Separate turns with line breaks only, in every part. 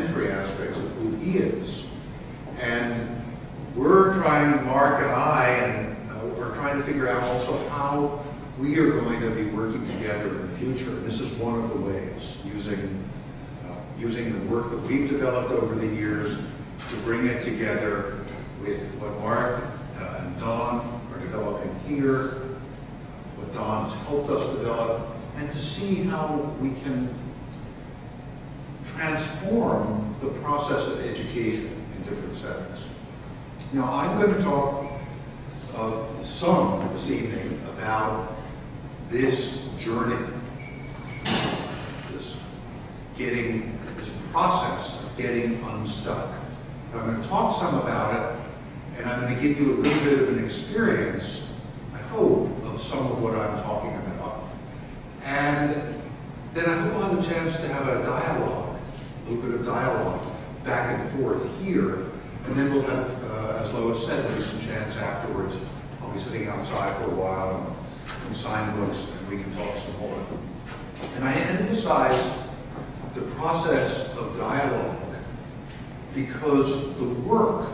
complementary aspects of who he is. And we're trying, Mark and I, and we're trying to figure out also how we are going to be working together in the future. And this is one of the ways, using the work that we've developed over the years to bring it together with what Mark and Don are developing here, what Don has helped us develop, and to see how we can transform the process of education in different settings. Now, I'm going to talk some this evening about this journey, this process of getting unstuck. And I'm going to talk some about it, and I'm going to give you a little bit of an experience, I hope, of some of what I'm talking about. And then I hope we'll have a chance to have a dialogue, a little bit of dialogue back and forth here. And then we'll have, as Lois said, there's some chance afterwards. I'll be sitting outside for a while and sign books, and we can talk some more. And I emphasize the process of dialogue because the work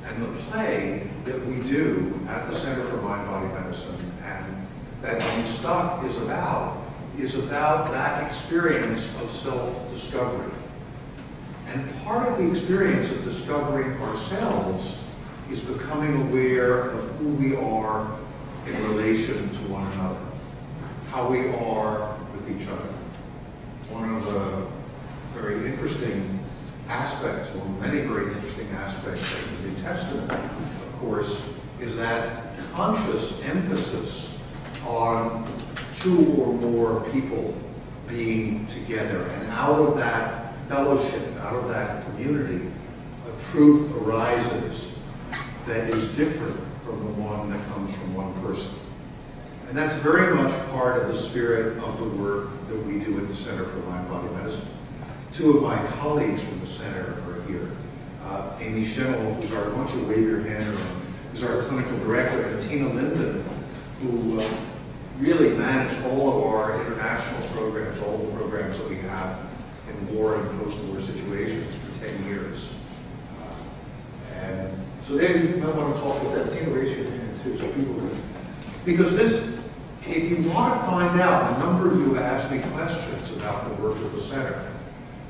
and the play that we do at the Center for Mind-Body Medicine and that Unstuck is about that experience of self-discovery. And part of the experience of discovering ourselves is becoming aware of who we are in relation to one another, how we are with each other. One of the very interesting aspects, well, many very interesting aspects of the New Testament, of course, is that conscious emphasis on two or more people being together. And out of that fellowship, out of that community, a truth arises that is different from the one that comes from one person. And that's very much part of the spirit of the work that we do at the Center for Mind-Body Medicine. Two of my colleagues from the center are here. Amy Schemmel, who's our, why don't you wave your hand around, who's our clinical director, and Tina Linden, who really managed all of our international programs, all the programs that we have in war and post-war situations for 10 years. And so there you might want to talk with that. Tina, raise your hand too, so people can. Because this, if you want to find out, a number of you have asked me questions about the work of the center.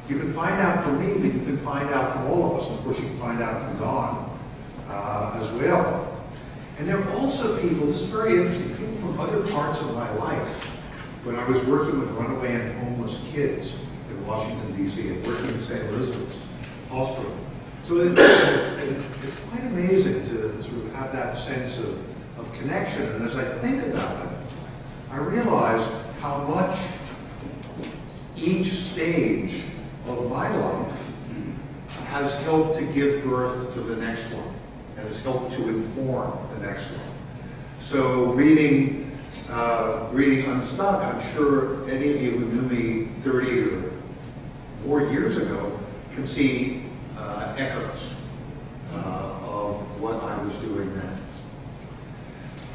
You can find out from me, but you can find out from all of us. And of course, you can find out from Don as well. And there are also people, this is very interesting, people from other parts of my life. When I was working with runaway and homeless kids in Washington, D.C., and working in St. Elizabeth's Hospital. So it's quite amazing to sort of have that sense of connection. And as I think about it, I realize how much each stage of my life has helped to give birth to the next one, and has helped to inform the next one. So reading Unstuck, I'm sure any of you who knew me 30 or more years ago can see echoes of what I was doing then.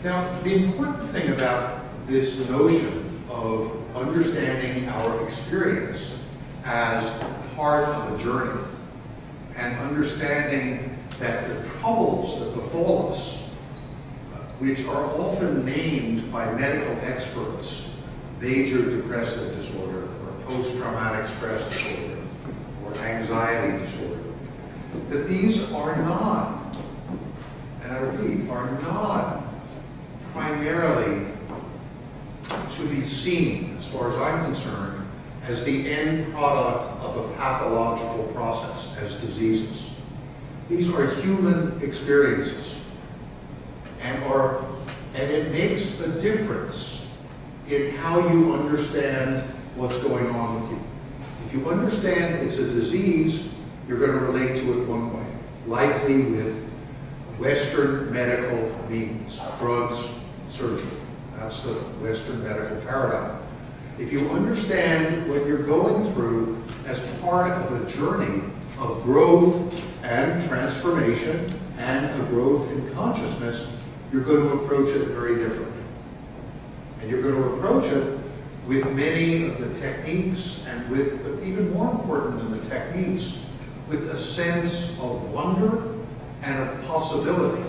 Now, the important thing about this notion of understanding our experience as part of a journey and understanding that the troubles that befall us, which are often named by medical experts, major depressive disorder or post-traumatic stress disorder or anxiety disorder, that these are not, and I repeat, are not primarily to be seen, as far as I'm concerned, as the end product of a pathological process, as diseases. These are human experiences, and it makes a difference in how you understand what's going on with you. If you understand it's a disease, you're going to relate to it one way, likely with Western medical means, drugs, surgery. That's the Western medical paradigm. If you understand what you're going through as part of a journey of growth and transformation and a growth in consciousness, you're going to approach it very differently. And you're going to approach it with many of the techniques and with, but even more important than the techniques, meets with a sense of wonder and of possibility.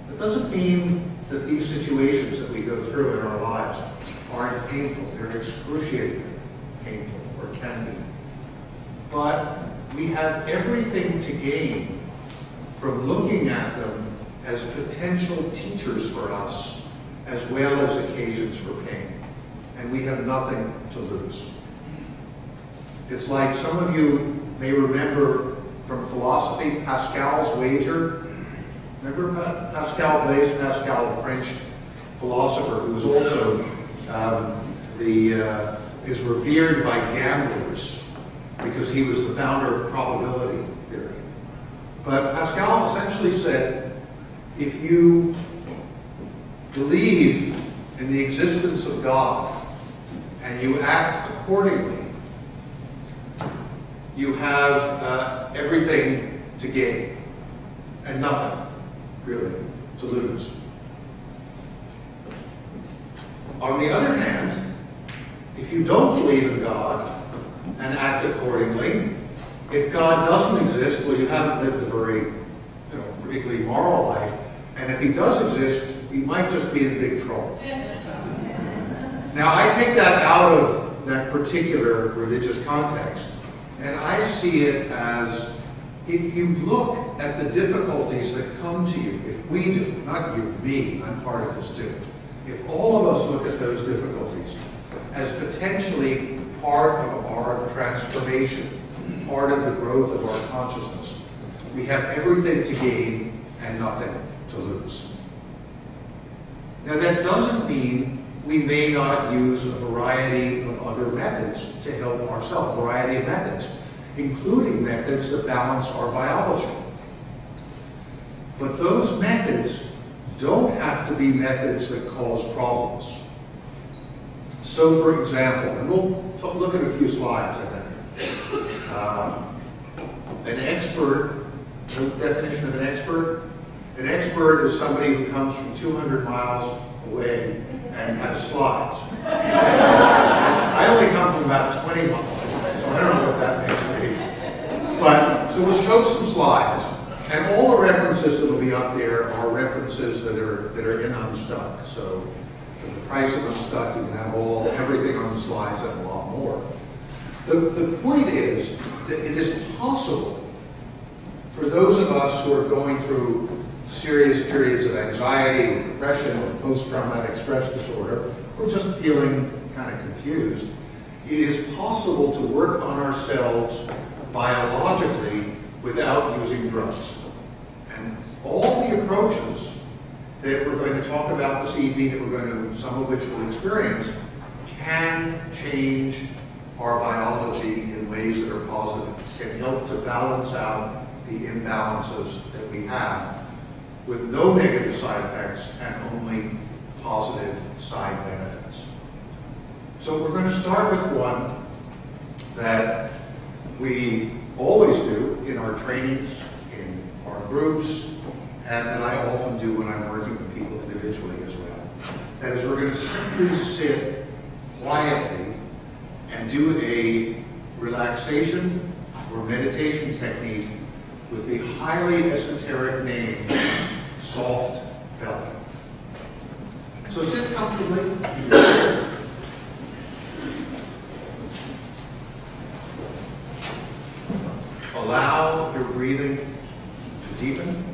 That doesn't mean that these situations that we go through in our lives aren't painful. They're excruciatingly painful, or can be. But we have everything to gain from looking at them as potential teachers for us, as well as occasions for pain. And we have nothing to lose. It's like some of you may remember from philosophy, Pascal's wager. Remember Pascal Blaise Pascal, the French philosopher, who was also is revered by gamblers because he was the founder of probability theory. But Pascal essentially said, if you believe in the existence of God and you act accordingly, you have everything to gain and nothing, really, to lose. On the other hand, if you don't believe in God and act accordingly, if God doesn't exist, well, you haven't lived a very, particularly moral life. And if he does exist, you might just be in big trouble. Now, I take that out of that particular religious context, and I see it as, if you look at the difficulties that come to you, if we do, not you, me, I'm part of this too, if all of us look at those difficulties as potentially part of our transformation, part of the growth of our consciousness, we have everything to gain and nothing to lose. Now, that doesn't mean we may not use a variety of other methods to help ourselves, a variety of methods, including methods that balance our biology. But those methods don't have to be methods that cause problems. So, for example, and we'll look at a few slides, I think. An expert, the definition of an expert? An expert is somebody who comes from 200 miles away and has slides. I only come from about 20 miles away, so I don't know what that makes me. But, so we'll show some slides. And all the references that will be up there are references that are in Unstuck. So for the price of Unstuck, you can have everything on the slides and a lot more. The point is that it is possible for those of us who are going through serious periods of anxiety or depression or post-traumatic stress disorder, or just feeling kind of confused, it is possible to work on ourselves biologically without using drugs. And all the approaches that we're going to talk about this evening, some of which we'll experience, can change our biology in ways that are positive, can help to balance out the imbalances that we have with no negative side effects and only positive side benefits. So we're going to start with one that we always do in our trainings, in our groups, and that I often do when I'm working with people individually as well. That is, we're going to simply sit quietly and do a relaxation or meditation technique with the highly esoteric name, soft belly. So sit comfortably. Allow your breathing to deepen.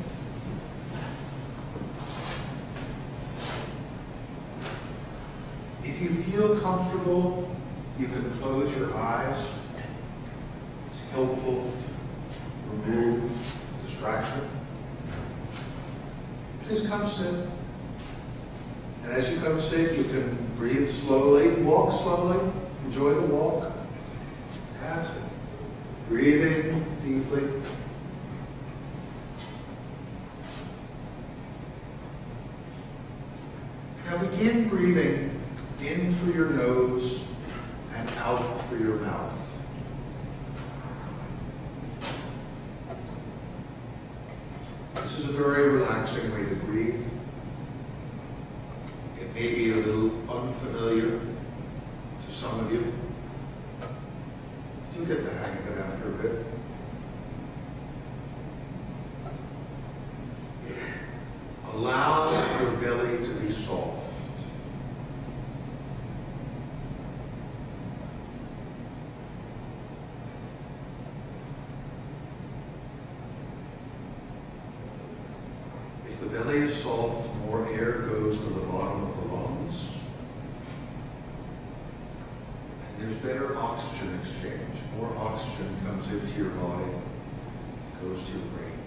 If you feel comfortable, you can close your eyes. It's helpful to remove distraction. Please come sit. And as you come sit, you can breathe slowly, walk slowly, enjoy the walk. That's it. Breathing deeply. Now begin breathing in through your nose and out through your mouth. This is a very relaxing way to breathe. It may be a little unfamiliar to some of you. You get the hang of it. again after a bit. Allow your belly to be soft. If the belly is soft, more air goes to the bottom of the lungs, and there's better oxygen exchange. More oxygen comes into your body, goes to your brain.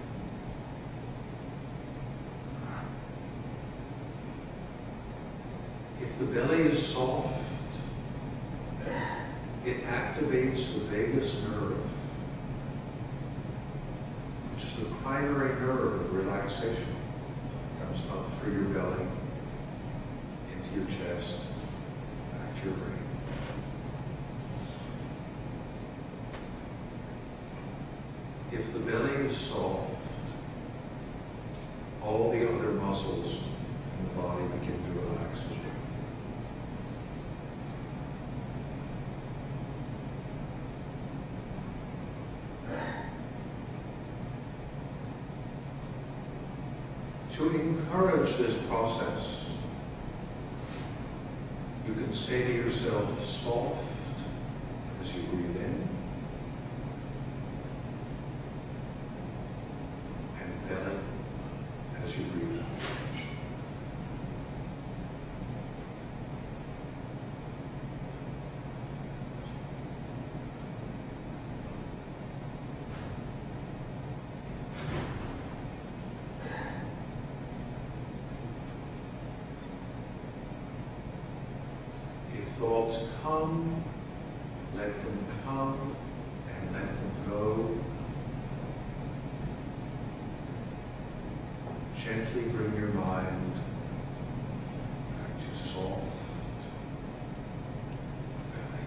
If the belly is soft, it activates the vagus nerve, which is the primary nerve of relaxation. It comes up through your belly, into your chest, back to your brain. If the belly is soft, all the other muscles in the body begin to relax as well. To encourage this process, you can say to yourself, soft, as you breathe in, and belly, as you breathe out. Thoughts come, let them come, and let them go. Gently bring your mind back to soft belly.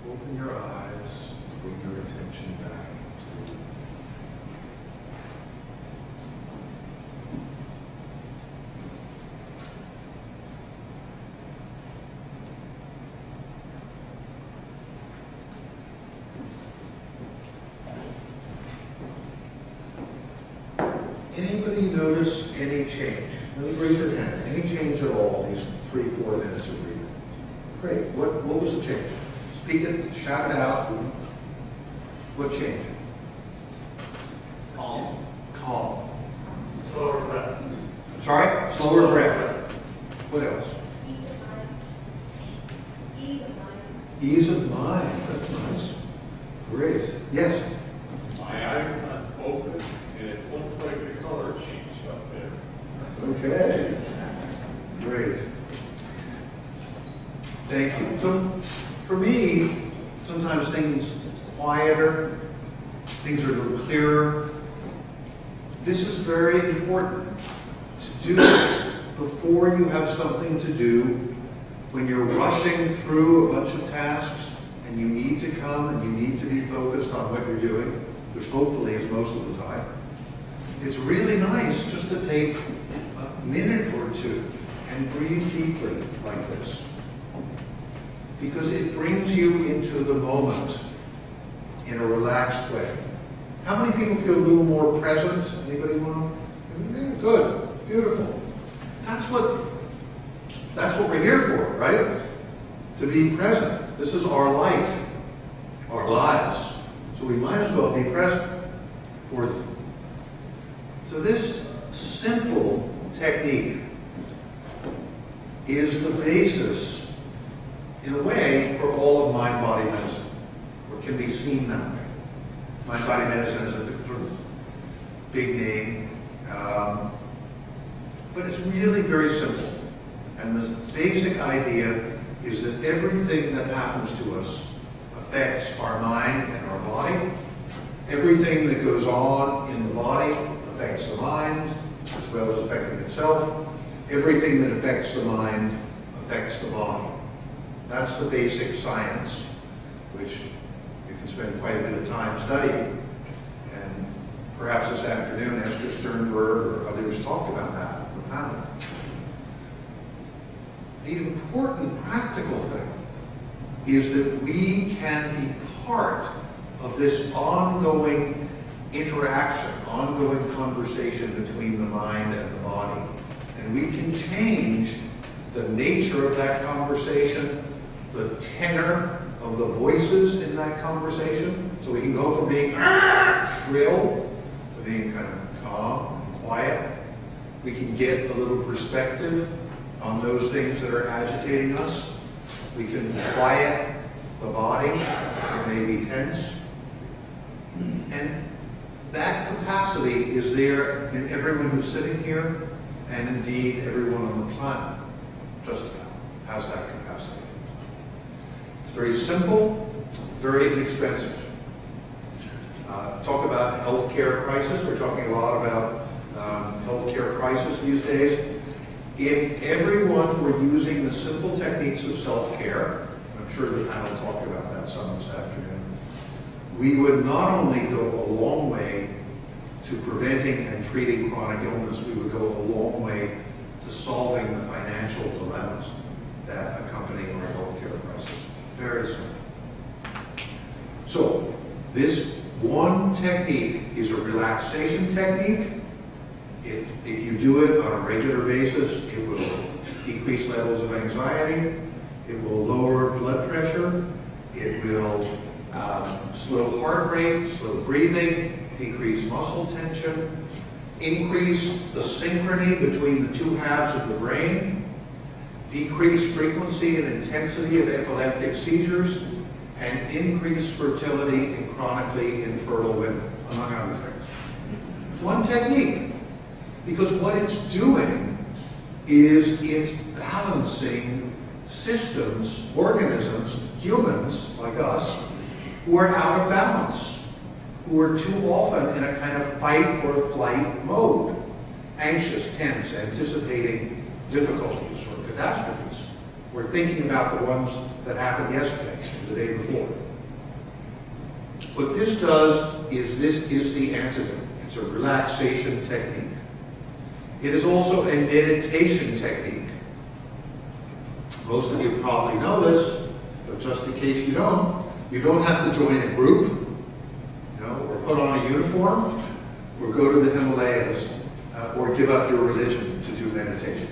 Open your eyes, bring your attention back to anybody notice any change? Let me raise your hand. Any change at all these 3-4 minutes of breathing? Great. What was the change? Speak it, shout it out. What changed?
Calm.
Calm.
Slower breath.
Sorry? Slower breath. What else?
Ease of mind. Ease of mind.
Ease of mind. That's nice. Great. Yes?
My eyes on focus, and it looks like the color changed up there.
Okay. Great. Thank you. So, for me, sometimes things quieter, things are a little clearer. This is very important to do before you have something to do, when you're rushing through a bunch of tasks and you need to come and you need to be focused on what you're doing, which hopefully is most of the time. It's really nice just to take a minute or two and breathe deeply like this, because it brings you into the moment in a relaxed way. How many people feel a little more present? Anybody want to? Yeah, good, beautiful. That's what we're here for, right? To be present. This is our life, our lives. So we might as well be present for them. So this simple technique is the basis, in a way, for all of mind-body medicine, or can be seen that way. Mind-body medicine is a sort of big name, but it's really very simple. And the basic idea is that everything that happens to us affects our mind and our body. Everything that goes on in the body affects the mind, as well as affecting itself. Everything that affects the mind affects the body. That's the basic science, which you can spend quite a bit of time studying. And perhaps this afternoon, Esther Sternberg or others talked about that in the panel. The important practical thing is that we can be part of this ongoing interaction, ongoing conversation between the mind and the body. And we can change the nature of that conversation, the tenor of the voices in that conversation. So we can go from being shrill to being kind of calm and quiet. We can get a little perspective on those things that are agitating us. We can quiet the body that may be tense. And that capacity is there in everyone who's sitting here, and indeed everyone on the planet, just about, has that capacity. It's very simple, very inexpensive. Talk about healthcare crisis. We're talking a lot about healthcare crisis these days. If everyone were using the simple techniques of self-care, I'm sure the panel talked about that some this afternoon, we would not only go a long way to preventing and treating chronic illness, we would go a long way to solving the financial dilemmas that accompany our healthcare crisis. Very simple. So, this one technique is a relaxation technique. If you do it on a regular basis, it will decrease levels of anxiety, it will lower blood pressure, it will slow heart rate, slow breathing, decrease muscle tension, increase the synchrony between the two halves of the brain, decrease frequency and intensity of epileptic seizures, and increase fertility in chronically infertile women, among other things. One technique. Because what it's doing is it's balancing systems, organisms, humans like us, who are out of balance, who are too often in a kind of fight or flight mode, anxious, tense, anticipating difficulties or catastrophes. We're thinking about the ones that happened yesterday, the day before. What this does is this is the antidote. It's a relaxation technique. It is also a meditation technique. Most of you probably know this, but just in case you don't have to join a group, or put on a uniform, or go to the Himalayas, or give up your religion to do meditation.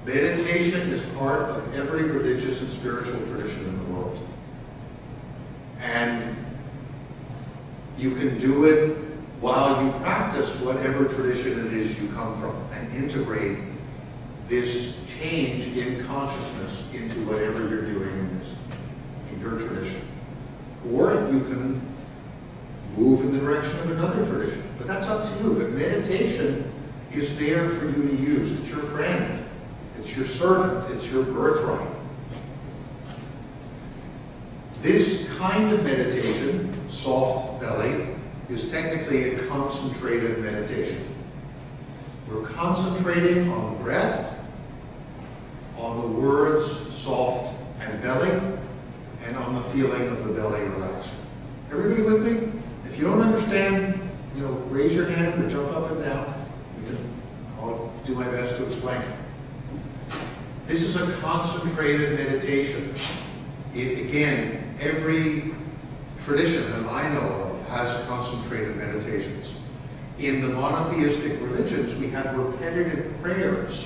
Meditation is part of every religious and spiritual tradition in the world. And you can do it while you practice whatever tradition it is you come from, and integrate this change in consciousness into whatever you're doing in your tradition. Or you can move in the direction of another tradition, but that's up to you. But meditation is there for you to use. It's your friend, it's your servant, it's your birthright. This kind of meditation, soft belly, is technically a concentrated meditation. We're concentrating on the breath, on the words soft and belly, and on the feeling of the belly relaxing. Everybody with me? If you don't understand, raise your hand or jump up and down. I'll do my best to explain. This is a concentrated meditation. Again, every tradition that I know of has concentrated meditations. In the monotheistic religions, we have repetitive prayers,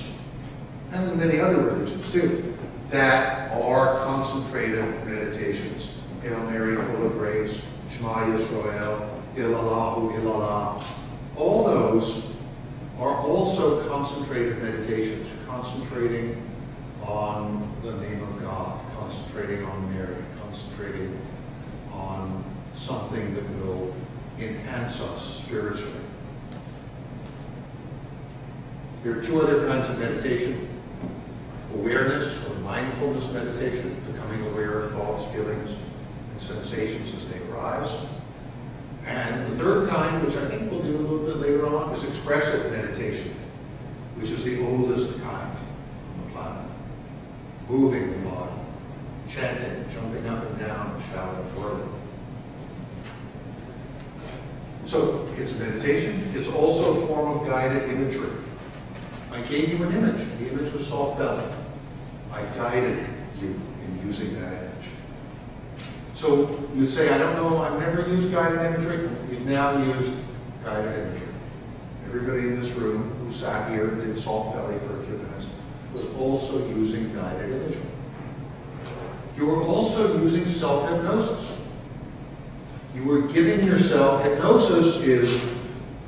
and in many other religions too, that are concentrated meditations. Hail Mary, full of grace, Shema Yisrael, Ilallahu, Ilallah. All those are also concentrated meditations, concentrating on the name of God, concentrating on Mary, concentrating on something that will enhance us spiritually. There are two other kinds of meditation: awareness or mindfulness meditation, becoming aware of thoughts, feelings, and sensations as they arise. And the third kind, which I think we'll do a little bit later on, is expressive meditation, which is the oldest kind on the planet. Moving the body, chanting, jumping up and down, shouting, wording. So it's a meditation. It's also a form of guided imagery. I gave you an image. The image was soft belly. I guided you in using that image. So you say, I don't know, I've never used guided imagery. We've now used guided imagery. Everybody in this room who sat here and did soft belly for a few minutes was also using guided imagery. You were also using self-hypnosis. You were giving yourself, hypnosis is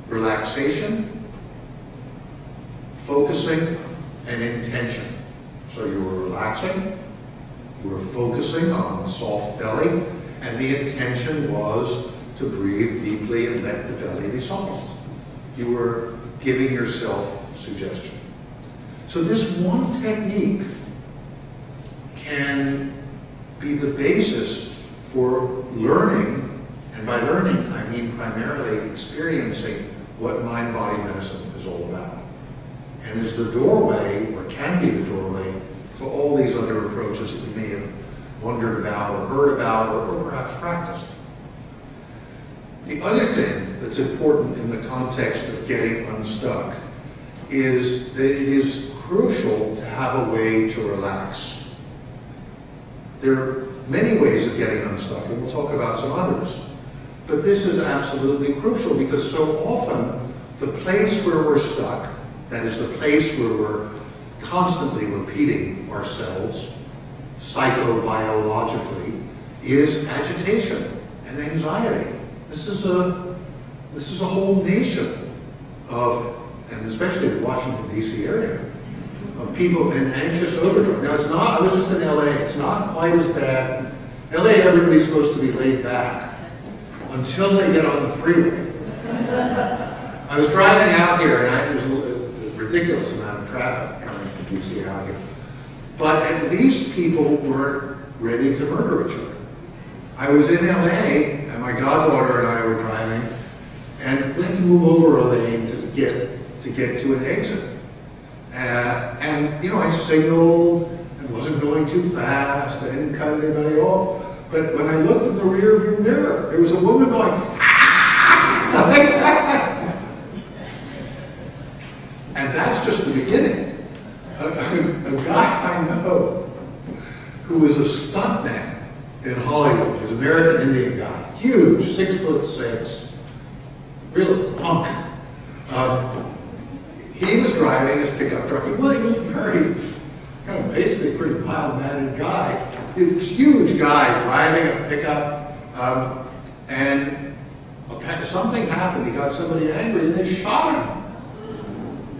relaxation, focusing, and intention. So you were relaxing, you were focusing on soft belly, and the intention was to breathe deeply and let the belly be soft. You were giving yourself suggestion. So this one technique can be the basis for learning, and by learning I mean primarily experiencing what mind-body medicine is all about. And is the doorway, or can be the doorway, to all these other approaches that you may have wondered about or heard about or perhaps practiced. The other thing that's important in the context of getting unstuck is that it is crucial to have a way to relax. There are many ways of getting unstuck, and we'll talk about some others. But this is absolutely crucial because so often the place where we're stuck, that is the place where we're constantly repeating ourselves psychobiologically, is agitation and anxiety. This is a whole nation of, and especially the Washington, D.C. area, of people in anxious overdrive. Now, it's not, I was just in L.A., it's not quite as bad. L.A., everybody's supposed to be laid back until they get on the freeway. I was driving out here, and there was a ridiculous amount of traffic coming from D.C. out here. But at least people weren't ready to murder each other. I was in L.A., and my goddaughter and I were driving, and we had to move over a lane to get to an exit. And you know, I signaled and wasn't going too fast. I didn't cut anybody off. But when I looked in the rear view mirror, there was a woman going, ah! And that's just the beginning. A guy I know who was a stuntman in Hollywood, he was an American Indian guy, huge, 6'6", real punk. He was driving his pickup truck. He was very, kind of basically pretty mild-mannered guy. He was a huge guy driving a pickup, and something happened. He got somebody angry, and they shot him.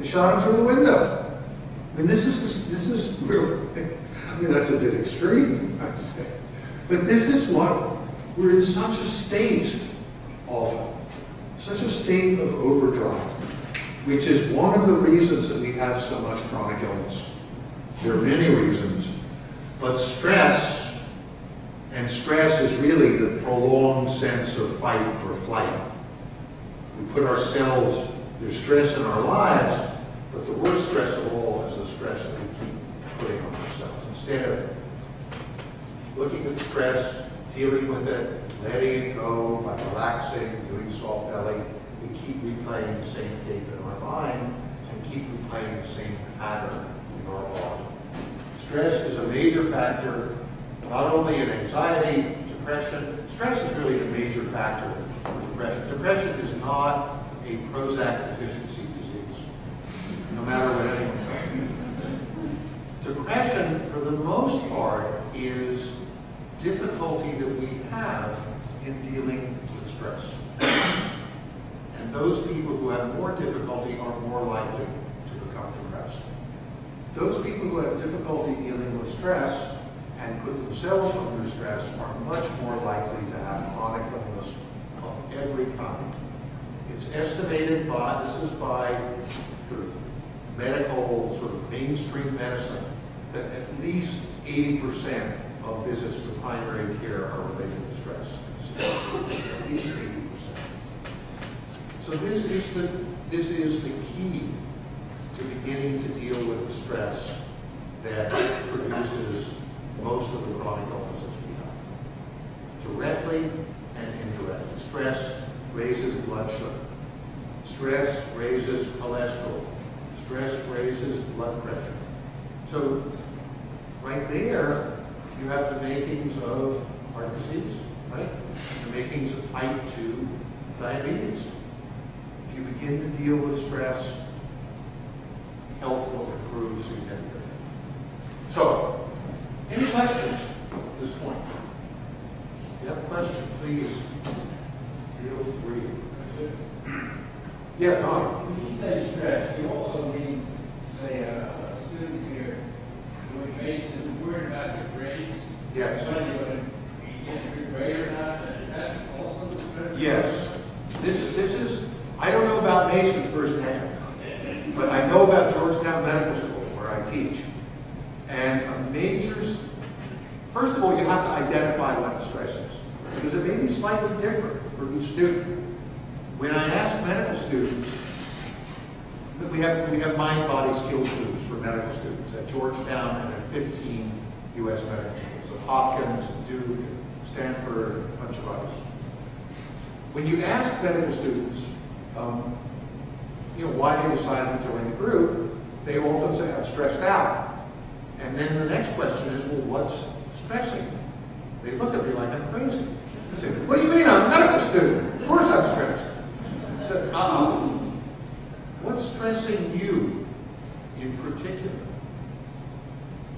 They shot him through the window. I mean, this is really, I mean, that's a bit extreme, I'd say. But this is what we're in such a state often, such a state of overdrive, which is one of the reasons that we have so much chronic illness. There are many reasons, but stress is really the prolonged sense of fight or flight. We put ourselves, there's stress in our lives, but the worst stress of all is the stress that we keep putting on ourselves. Instead of looking at the stress, dealing with it, letting it go by relaxing, doing soft belly, we keep replaying the same tape in our mind and keep replaying the same pattern in our body. Stress is a major factor, not only in anxiety, depression. Stress is really a major factor in depression. Depression is not a Prozac deficiency disease, no matter what anyone tells you. Depression, for the most part, is difficulty that we have in dealing with stress. And those people who have more difficulty are more likely Those people who have difficulty dealing with stress and put themselves under stress are much more likely to have chronic illness of every kind. It's estimated by, this is by sort of medical, sort of mainstream medicine, that at least 80% of visits to primary care are related to stress. At least 80%. So this is the key to beginning to deal with the stress that produces most of the chronic illnesses we have. Directly and indirectly. Stress raises blood sugar. Stress raises cholesterol. Stress raises blood pressure. So right there, you have the makings of heart disease, right? The makings of type 2 diabetes. If you begin to deal with stress, health will improve significantly. So, any questions at this point? If you have a question, please feel free. Yeah, Don.
When you say stress, you also mean, say, a student here who is basically worried about their grades.
Yes.
Whether you're going to get a good grade or not. Is that also the stress?
Yes. This is, I don't know about Mason firsthand, but I know about Georgetown Medical School, where I teach. And a first of all, you have to identify what the stress is, because it may be slightly different for each student. When I ask medical students, we have mind-body skills groups for medical students at Georgetown and at 15 U.S. medical schools, so Hopkins, Duke, Stanford, and a bunch of others. When you ask medical students, why they decided to join the group, they often say, I'm stressed out. And then the next question is, well, what's stressing you? They look at me like I'm crazy. I say, what do you mean? I'm a medical student. Of course I'm stressed. I said, what's stressing you in particular?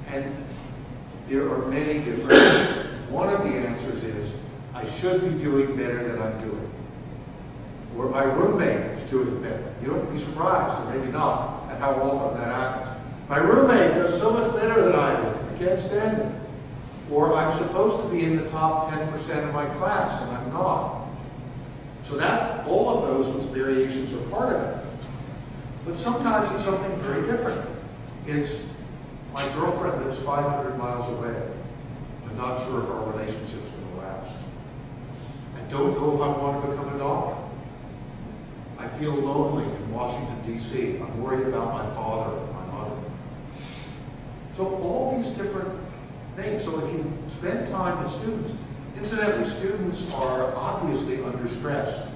And there are many different answers. One of the answers is, I should be doing better than I'm doing. Or my roommate is doing better. You don't be surprised, or maybe not, at how often that happens. My roommate does so much better than I do. I can't stand it. Or I'm supposed to be in the top 10% of my class, and I'm not. So that, all of those variations are part of it. But sometimes it's something very different. It's, my girlfriend lives 500 miles away. I'm not sure if our relationship's going to last. I don't know if I want to become a doctor. I feel lonely in Washington, D.C. I'm worried about my father and my mother. So all these different things. So if you spend time with students, incidentally, students are obviously under stress.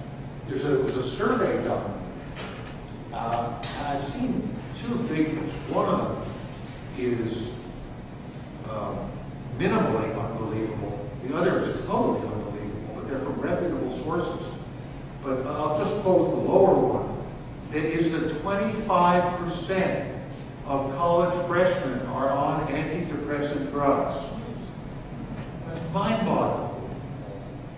There was a survey done, and I've seen two figures. One of them is minimally unbelievable. The other is totally unbelievable, but they're from reputable sources. But I'll just quote the lower one. That is that 25% of college freshmen are on antidepressant drugs. That's mind-boggling.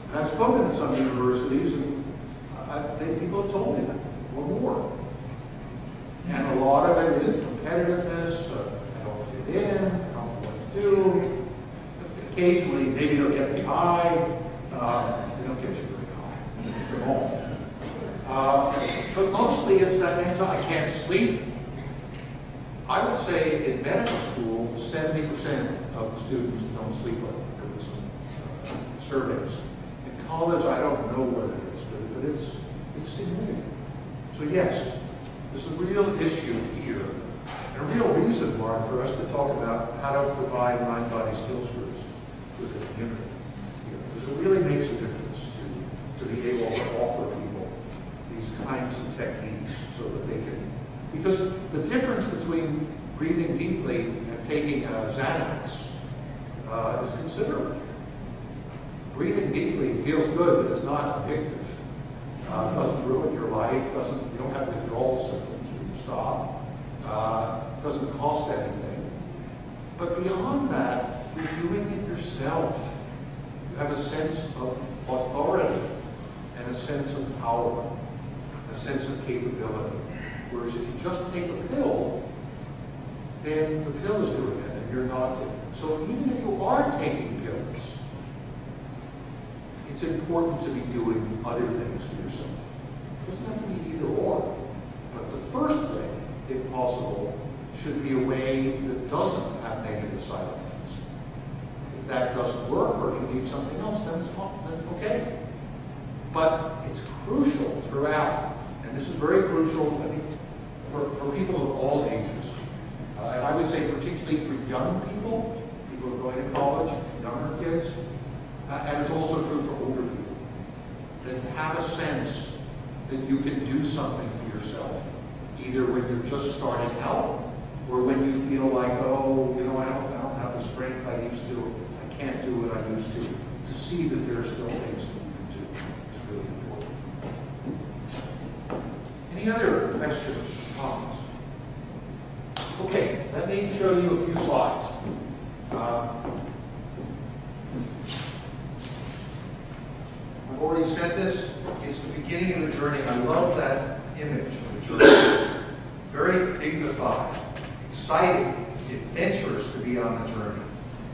And I've spoken at some universities, and people have told me that, or more. And a lot of it is competitiveness, I don't fit in, I don't know what to do. Occasionally, maybe they'll get the eye, they don't get you very high, from home. But mostly it's that anxiety. I can't sleep. I would say in medical school, 70% of the students don't sleep well. There were some surveys. In college, I don't know what it is, but it's significant. So yes, there's a real issue here, and a real reason, Mark, for us to talk about how to provide mind-body skills groups for the community. Because it really makes a difference to be able to offer people these kinds of techniques so that they can, because the difference between breathing deeply and taking Xanax is considerable. Breathing deeply feels good, but it's not addictive. It doesn't ruin your life, you don't have withdrawal symptoms when you stop. It doesn't cost anything. But beyond that, you're doing it yourself. You have a sense of authority and a sense of power, a sense of capability. Whereas if you just take a pill, then the pill is doing it and you're not. So even if you are taking pills, it's important to be doing other things for yourself. It doesn't have to be either or. But the first way, if possible, should be a way that doesn't have negative side effects. If that doesn't work, or if you need something else, then it's fine, then okay. But it's crucial throughout, and this is very crucial, I think, for people of all ages. And I would say particularly for young people who are going to college, younger kids, and it's also true for older people, that have a sense that you can do something for yourself, either when you're just starting out, or when you feel like, oh, you know, I don't have the strength I used to, I can't do what I used to see that there are still things that you can do. It's really important. Any other questions, comments? Okay, let me show you a few slides. I've already said this, it's the beginning of the journey. I love that image of the journey. Very dignified, exciting, adventurous to be on the journey.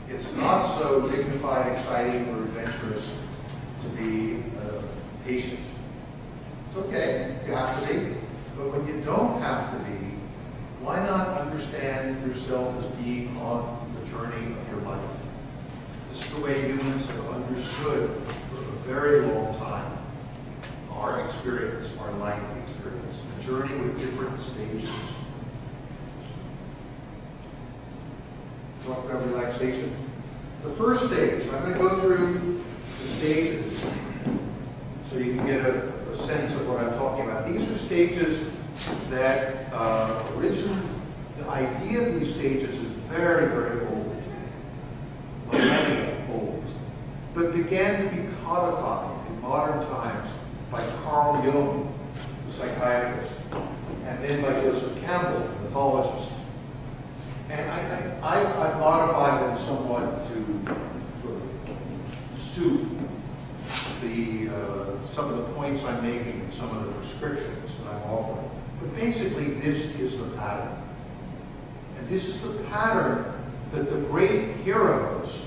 It's not so dignified, exciting, or adventurous to be patient. It's okay, you have to be, but when you don't have to be, why not understand yourself as being on the journey of your life? This is the way humans have understood for a very long time our experience, our life experience, the journey with different stages. Talk about relaxation. The first stage, I'm going to go through the stages so you can get a sense of what I'm talking about. These are stages that originally, the idea of these stages is very, very old, millennia old, but began to be codified in modern times by Carl Jung, the psychiatrist, and then by Joseph Campbell, the mythologist. And I've modified them somewhat to sort of suit some of the points I'm making and some of the prescriptions that I'm offering. But basically, this is the pattern. And this is the pattern that the great heroes,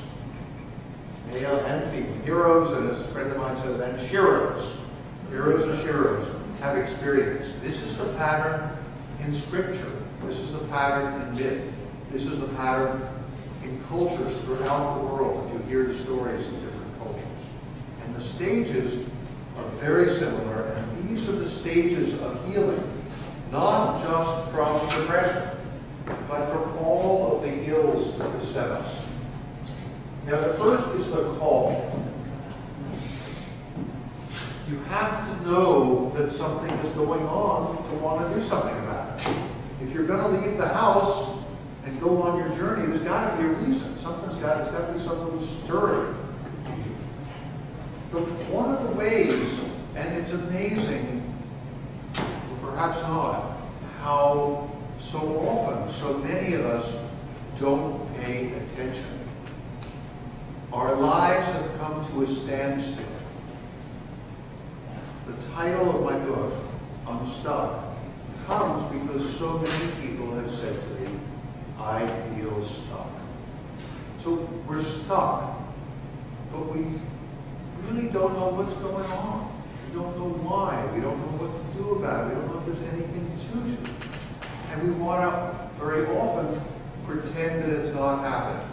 male and female, heroes, and as a friend of mine said, and heroes and heroes have experienced. This is the pattern in Scripture. This is the pattern in myth. This is the pattern in cultures throughout the world. You hear the stories of different cultures. And the stages are very similar, and these are the stages of healing, not just from depression, but from all of the ills that beset us. Now, the first is the call. You have to know that something is going on to want to do something about it. If you're going to leave the house and go on your journey, there's got to be a reason. There's got to be something stirring in you. But one of the ways, and it's amazing, or perhaps not, how so often, so many of us don't pay attention. Our lives have come to a standstill. The title of my book, Unstuck, comes because so many people have said to me, I feel stuck. So we're stuck, but we really don't know what's going on. We don't know why. We don't know what to do about it. We don't know if there's anything to do. And we want to, very often, pretend that it's not happening.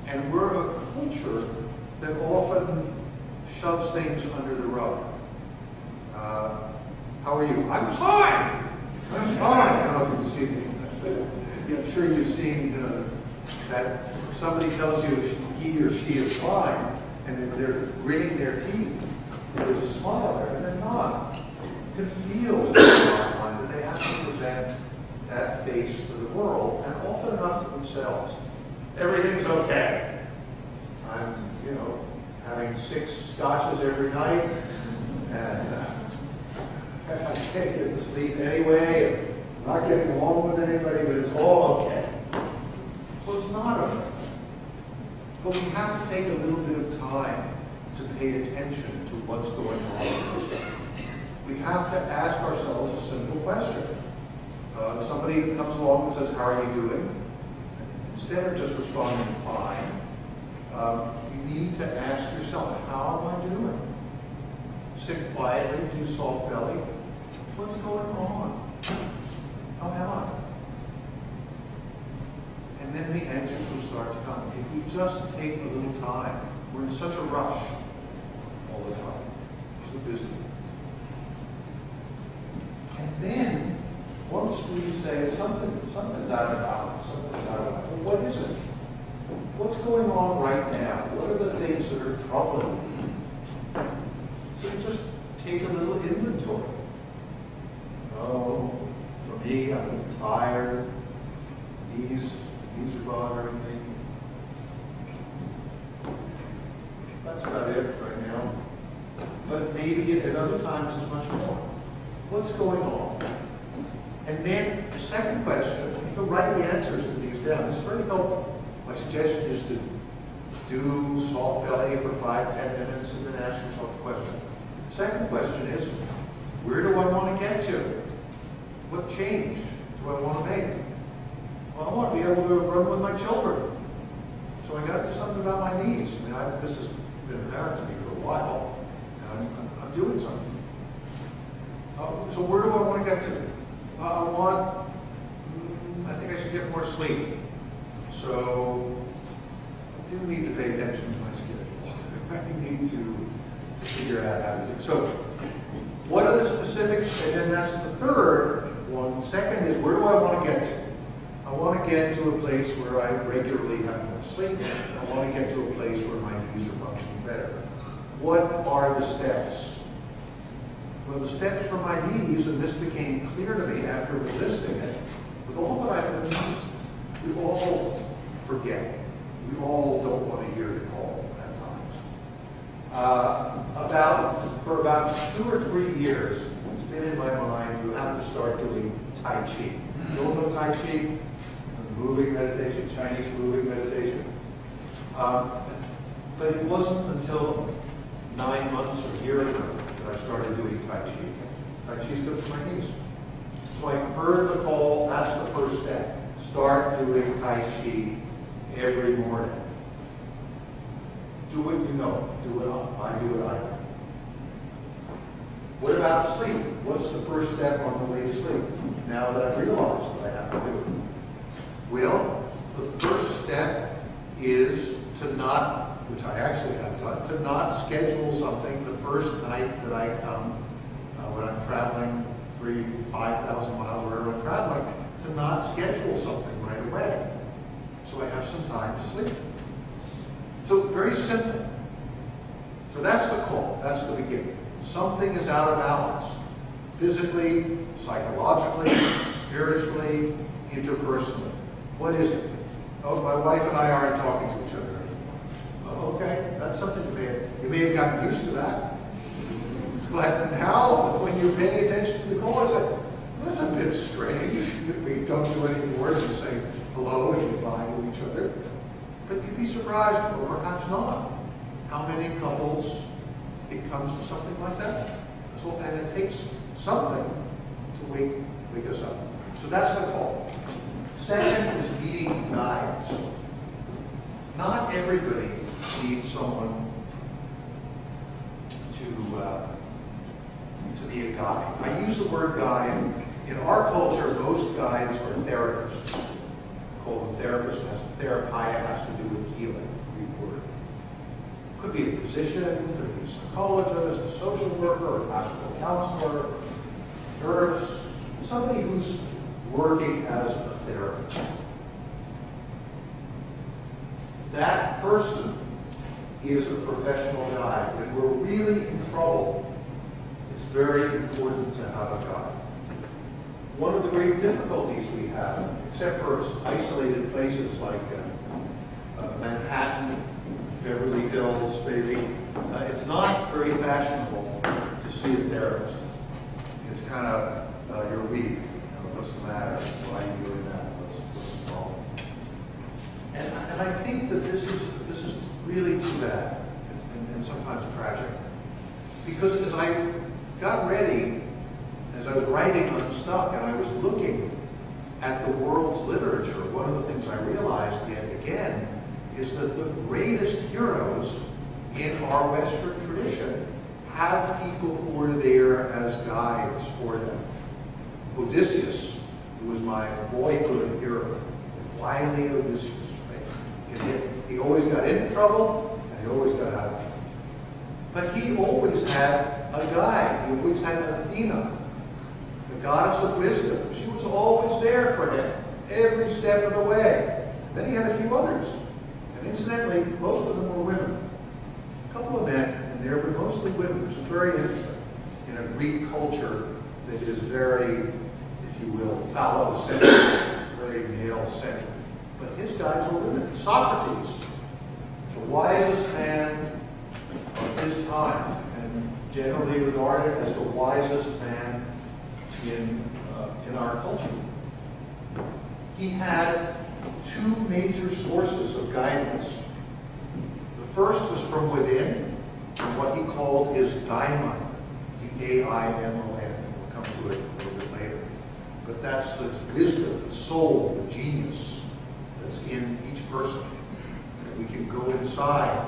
And we're a culture that often shoves things under the rug. How are you? I'm fine! I'm fine! I don't know if you can see me. I'm sure you've seen that somebody tells you he or she is fine, and they're gritting their teeth. There's a smile there, and they're not. You can feel that they have to present that face to the world, and often enough to themselves. Everything's okay. I'm, having 6 scotches every night, and I can't get to sleep anyway, and I'm not getting along with anybody, but it's all okay. Well, it's not okay. But we have to take a little bit of time to pay attention to what's going on. We have to ask ourselves a simple question. Somebody somebody comes along and says, how are you doing? Instead of just responding, fine, you need to ask yourself, how am I doing? Sit quietly, do soft belly. What's going on? How am I? And then the answers will start to come. If we just take a little time, we're in such a rush all the time. So busy. And then, once we say something's out of balance, well, what is it? What's going on right now? What are the things that are troubling me? So we just take a little inventory. Oh, for me, I'm tired. These are bothering me. That's about it right now. But maybe at other times it's much more. What's going on? And then the second question, you can write the answers to these down. It's very helpful. My suggestion is to do soft belly for 5-10 minutes and then ask yourself the question. The second question is, where do I want to get to? What change do I want to make? Well, I want to be able to run with my children. So I got to do something about my knees. I mean, this has been apparent to me for a while, and I'm doing something. So where do I want to get to? I think I should get more sleep. So I do need to pay attention to my schedule. I need to figure out how to do it. So what are the specifics? And then that's the third one. Second is, where do I want to get to? I want to get to a place where I regularly have more sleep. I want to get to a place where my knees are functioning better. What are the steps? Well, the steps for my knees, and this became clear to me after resisting it, with all that I've learned, we all forget. We all don't want to hear the call at times. For about 2 or 3 years, it's been in my mind, you have to start doing Tai Chi. You don't know Tai Chi? Moving meditation, Chinese moving meditation. But it wasn't until 9 months or a year ago that I started doing Tai Chi. Tai Chi is good for my knees. So I heard the call, that's the first step. Start doing Tai Chi every morning. Do what you know. Do it I do what I know. What about sleep? What's the first step on the way to sleep? Now that I've realized what I have to do. Well, the first step is to not, which I actually have done, to not schedule something the first night that I come, when I'm traveling 3,000, 5,000 miles, wherever I'm traveling, to not schedule something right away. So I have some time to sleep. So very simple. So that's the call, that's the beginning. Something is out of balance. Physically, psychologically, spiritually, interpersonally. What is it? Oh, my wife and I aren't talking to each other anymore. Oh, okay, that's something you may have gotten used to that. But now, when you're paying attention to the call, it's like, that's a bit strange that we don't do any more than say hello and goodbye to each other. But you'd be surprised, or perhaps not, how many couples it comes to something like that. So, and it takes something to wake us up. So that's the call. Second is needing guidance. Not everybody needs someone to be a guide. I use the word guide. In our culture, most guides are therapists. Call them therapists. Therapia has to do with healing. Greek word. Could be a physician, could be a psychologist, a social worker, a pastoral counselor, nurse, somebody who's working as a therapist. That person is a professional guide. When we're really in trouble, it's very important to have a guide. One of the great difficulties we have, except for isolated places like Manhattan, Beverly Hills, maybe, it's not very fashionable to see a therapist. It's kind of, you're weak. What's the matter? Why are you doing that? What's the problem? And I think that this is really too bad and sometimes tragic. Because as I got ready, as I was writing Unstuck, and I was looking at world's literature, one of the things I realized yet again is that the greatest heroes in our Western tradition have people who were there as guides for them. Odysseus, who was my boyhood hero, wily Odysseus, right? He always got into trouble, and he always got out of trouble. But he always had a guide. He always had Athena, the goddess of wisdom. She was always there for him, every step of the way. Then he had a few others. And incidentally, most of them were women. A couple of men, and they were mostly women, which is very interesting in a Greek culture that is very, if you will, phallocentric, very male-centric. But his guys were women. Socrates, the wisest man of his time, and generally regarded as the wisest man in our culture. He had two major sources of guidance. The first was from within, from what he called his daimon, D-A-I-M-O-N. We'll come to it a little bit later. But that's the wisdom, the soul, the genius that's in each person. That we can go inside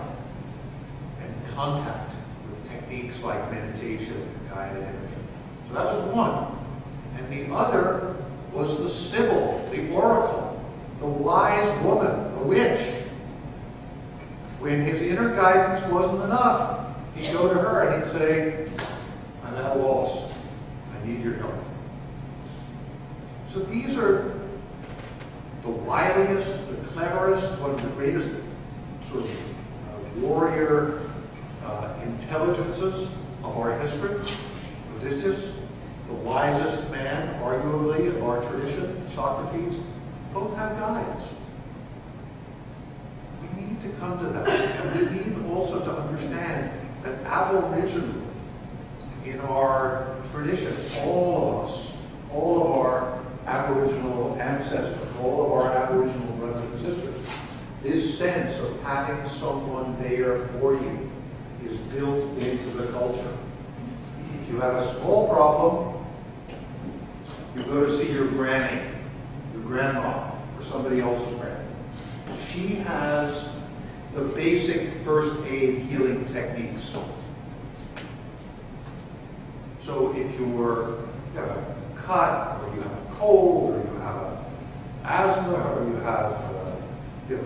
and contact with techniques like meditation and guided imagery. So that was one. And the other was the Sibyl, the oracle, the wise woman, the witch. When his inner guidance wasn't enough, he'd go to her and he'd say, I'm at a loss. I need your help. So these are the wiliest, the cleverest, one of the greatest sort of warrior intelligences of our history. Odysseus, the wisest man, arguably, of our tradition, Socrates, both have guides. We need to come to that. And we need also to understand that aboriginally, in our tradition, all of us, all of our Aboriginal ancestors, all of our Aboriginal brothers and sisters, this sense of having someone there for you is built into the culture. If you have a small problem, you go to see your granny, your grandma, or somebody else's granny. She has the basic first aid healing techniques. So if you have a cut, or you have a cold, or you have asthma, or you have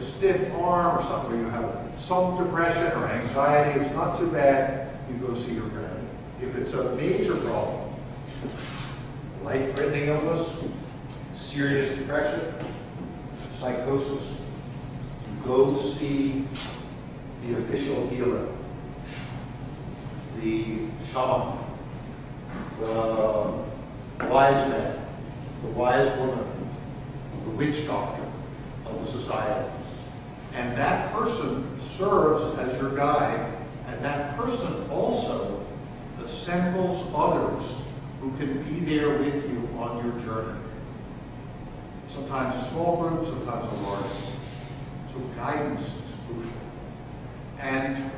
stiff arm, or something, or you have some depression or anxiety, it's not too bad, you go see your granny. If it's a major problem, life-threatening illness, serious depression, psychosis, you go see the official healer, the shaman, the wise man, the wise woman, the witch doctor of the society. And that person serves as your guide, and that person also assembles others who can be there with you on your journey. Sometimes a small group, sometimes a large group. So guidance is crucial. And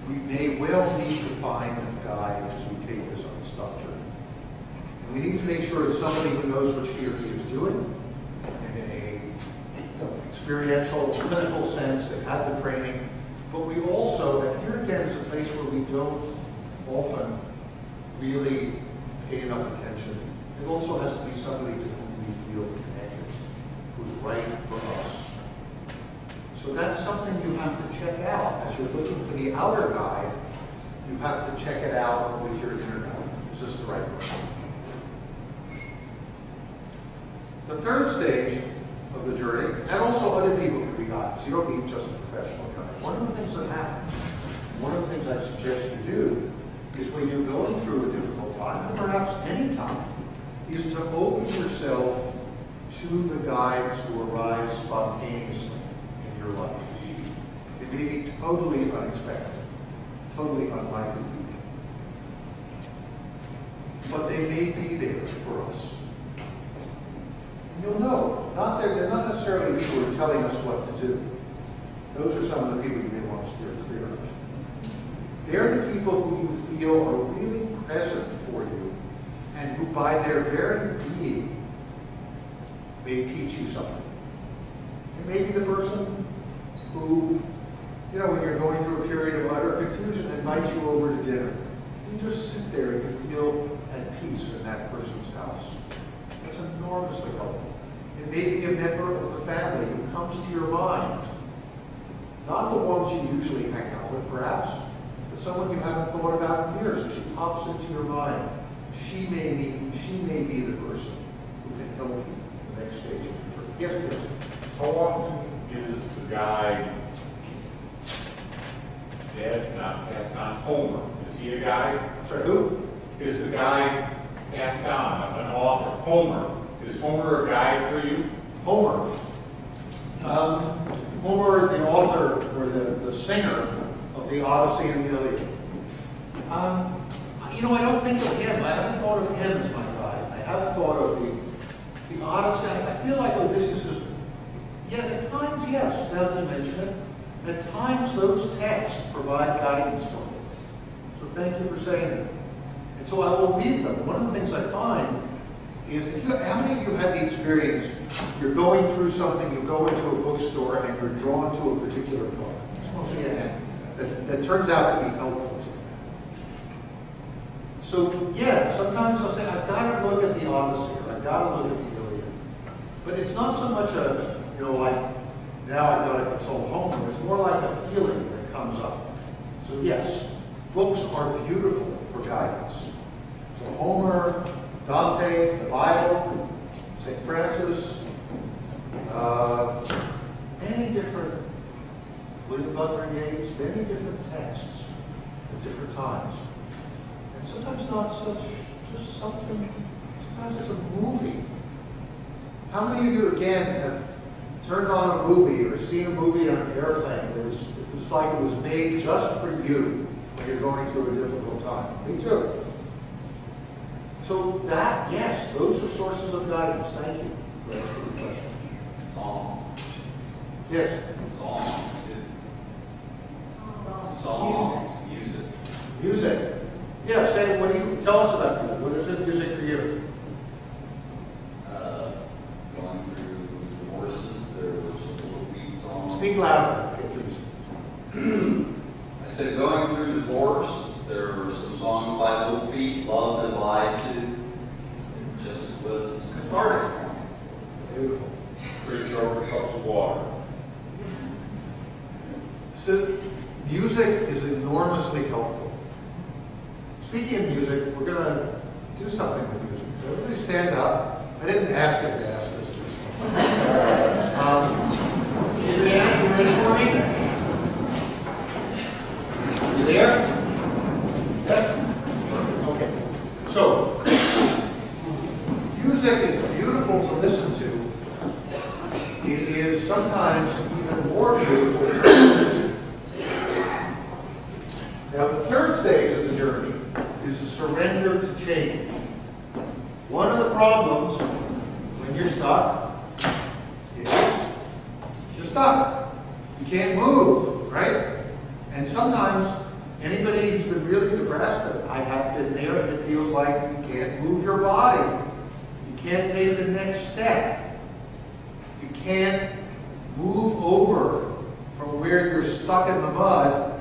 we may well need to find a guide as we take this Unstuck journey. And we need to make sure it's somebody who knows what she or he is doing in a experiential, clinical sense. They've had the training. But we also, and here again is a place where we don't often really pay enough attention. It also has to be somebody to whom we feel connected, who's right for us. So that's something you have to check out. As you're looking for the outer guide, you have to check it out with your inner guide. Is this the right person? The third stage of the journey, and also other people can be guides. You don't need just a professional guide. One of the things that happens, one of the things I suggest you do, is when you're going through a difficult time, and perhaps any time, is to open yourself to the guides who arise spontaneously in your life. It may be totally unexpected, totally unlikely, but they may be there for us. And you'll know, they're not necessarily people who are telling us what to do. Those are some of the people you may want to steer clear of. They're the people who you feel are really present for you, and who by their very being, may teach you something. It may be the person who, you know, when you're going through a period of utter confusion, invites you over to dinner. You just sit there and you feel at peace in that person's house. It's enormously helpful. It may be a member of the family who comes to your mind. Not the ones you usually hang out with, perhaps, but someone you haven't thought about in years, and she pops into your mind. She may be the person who can help you in the next stage of your journey. Yes, please.
How often is the guy, Dad, not passed on, Homer? Is he a guy?
Sorry, who?
Is the guy passed on, an author? Homer. Is Homer a guy for you?
Homer. Homer, the author, or the singer of the Odyssey and the Iliad. You know, I don't think of him. I haven't thought of him as my guide. I have thought of the Odyssey. I feel like Odysseus is, yeah, at times, yes, now that you mention it. At times, those texts provide guidance for me. So thank you for saying that. And so I will read them. One of the things I find is, how many of you had the experience, you're going through something, you go into a bookstore, and you're drawn to a particular book? I just want to see a hand. That turns out to be helpful to you. So, yeah, sometimes I'll say, I've got to look at the Odyssey, or I've got to look at the Iliad. But it's not so much a, you know, like, now I've got to consult Homer. It's more like a feeling that comes up. So, yes, books are beautiful for guidance. So, Homer, Dante, the Bible, St. Francis, many different, William Butler Yeats, many different texts at different times. And sometimes not such, just something, sometimes it's a movie. How many of you, again, have turned on a movie or seen a movie on an airplane? It was like it was made just for you when you're going through a difficult time. Me too. So that, yes, those are sources of guidance. Thank you for asking the question.
Songs.
Yes?
Songs. Songs. Music.
Music. Yeah, say, what do you, tell us about music. What is it, music for you?
Going through divorces, there were some little beat songs.
Speak louder, okay, please.
I said going through divorce, there were some songs by Little Feat, Loved and Lied to. It just was cathartic for me.
Beautiful.
Bridge over a cup of water.
So, music is enormously helpful. Speaking of music, we're going to do something with music. So everybody stand up. I didn't ask you to ask this. Adrienne, you ready for me? You there? Yes? Okay. So, music is beautiful to listen to. It is sometimes even more beautiful to listen to. Now, the third stage of the journey is a surrender to change. One of the problems when you're stuck is you're stuck. You can't move, right? And sometimes anybody who's been really depressed, and I have been there, it feels like you can't move your body. You can't take the next step. You can't move over from where you're stuck in the mud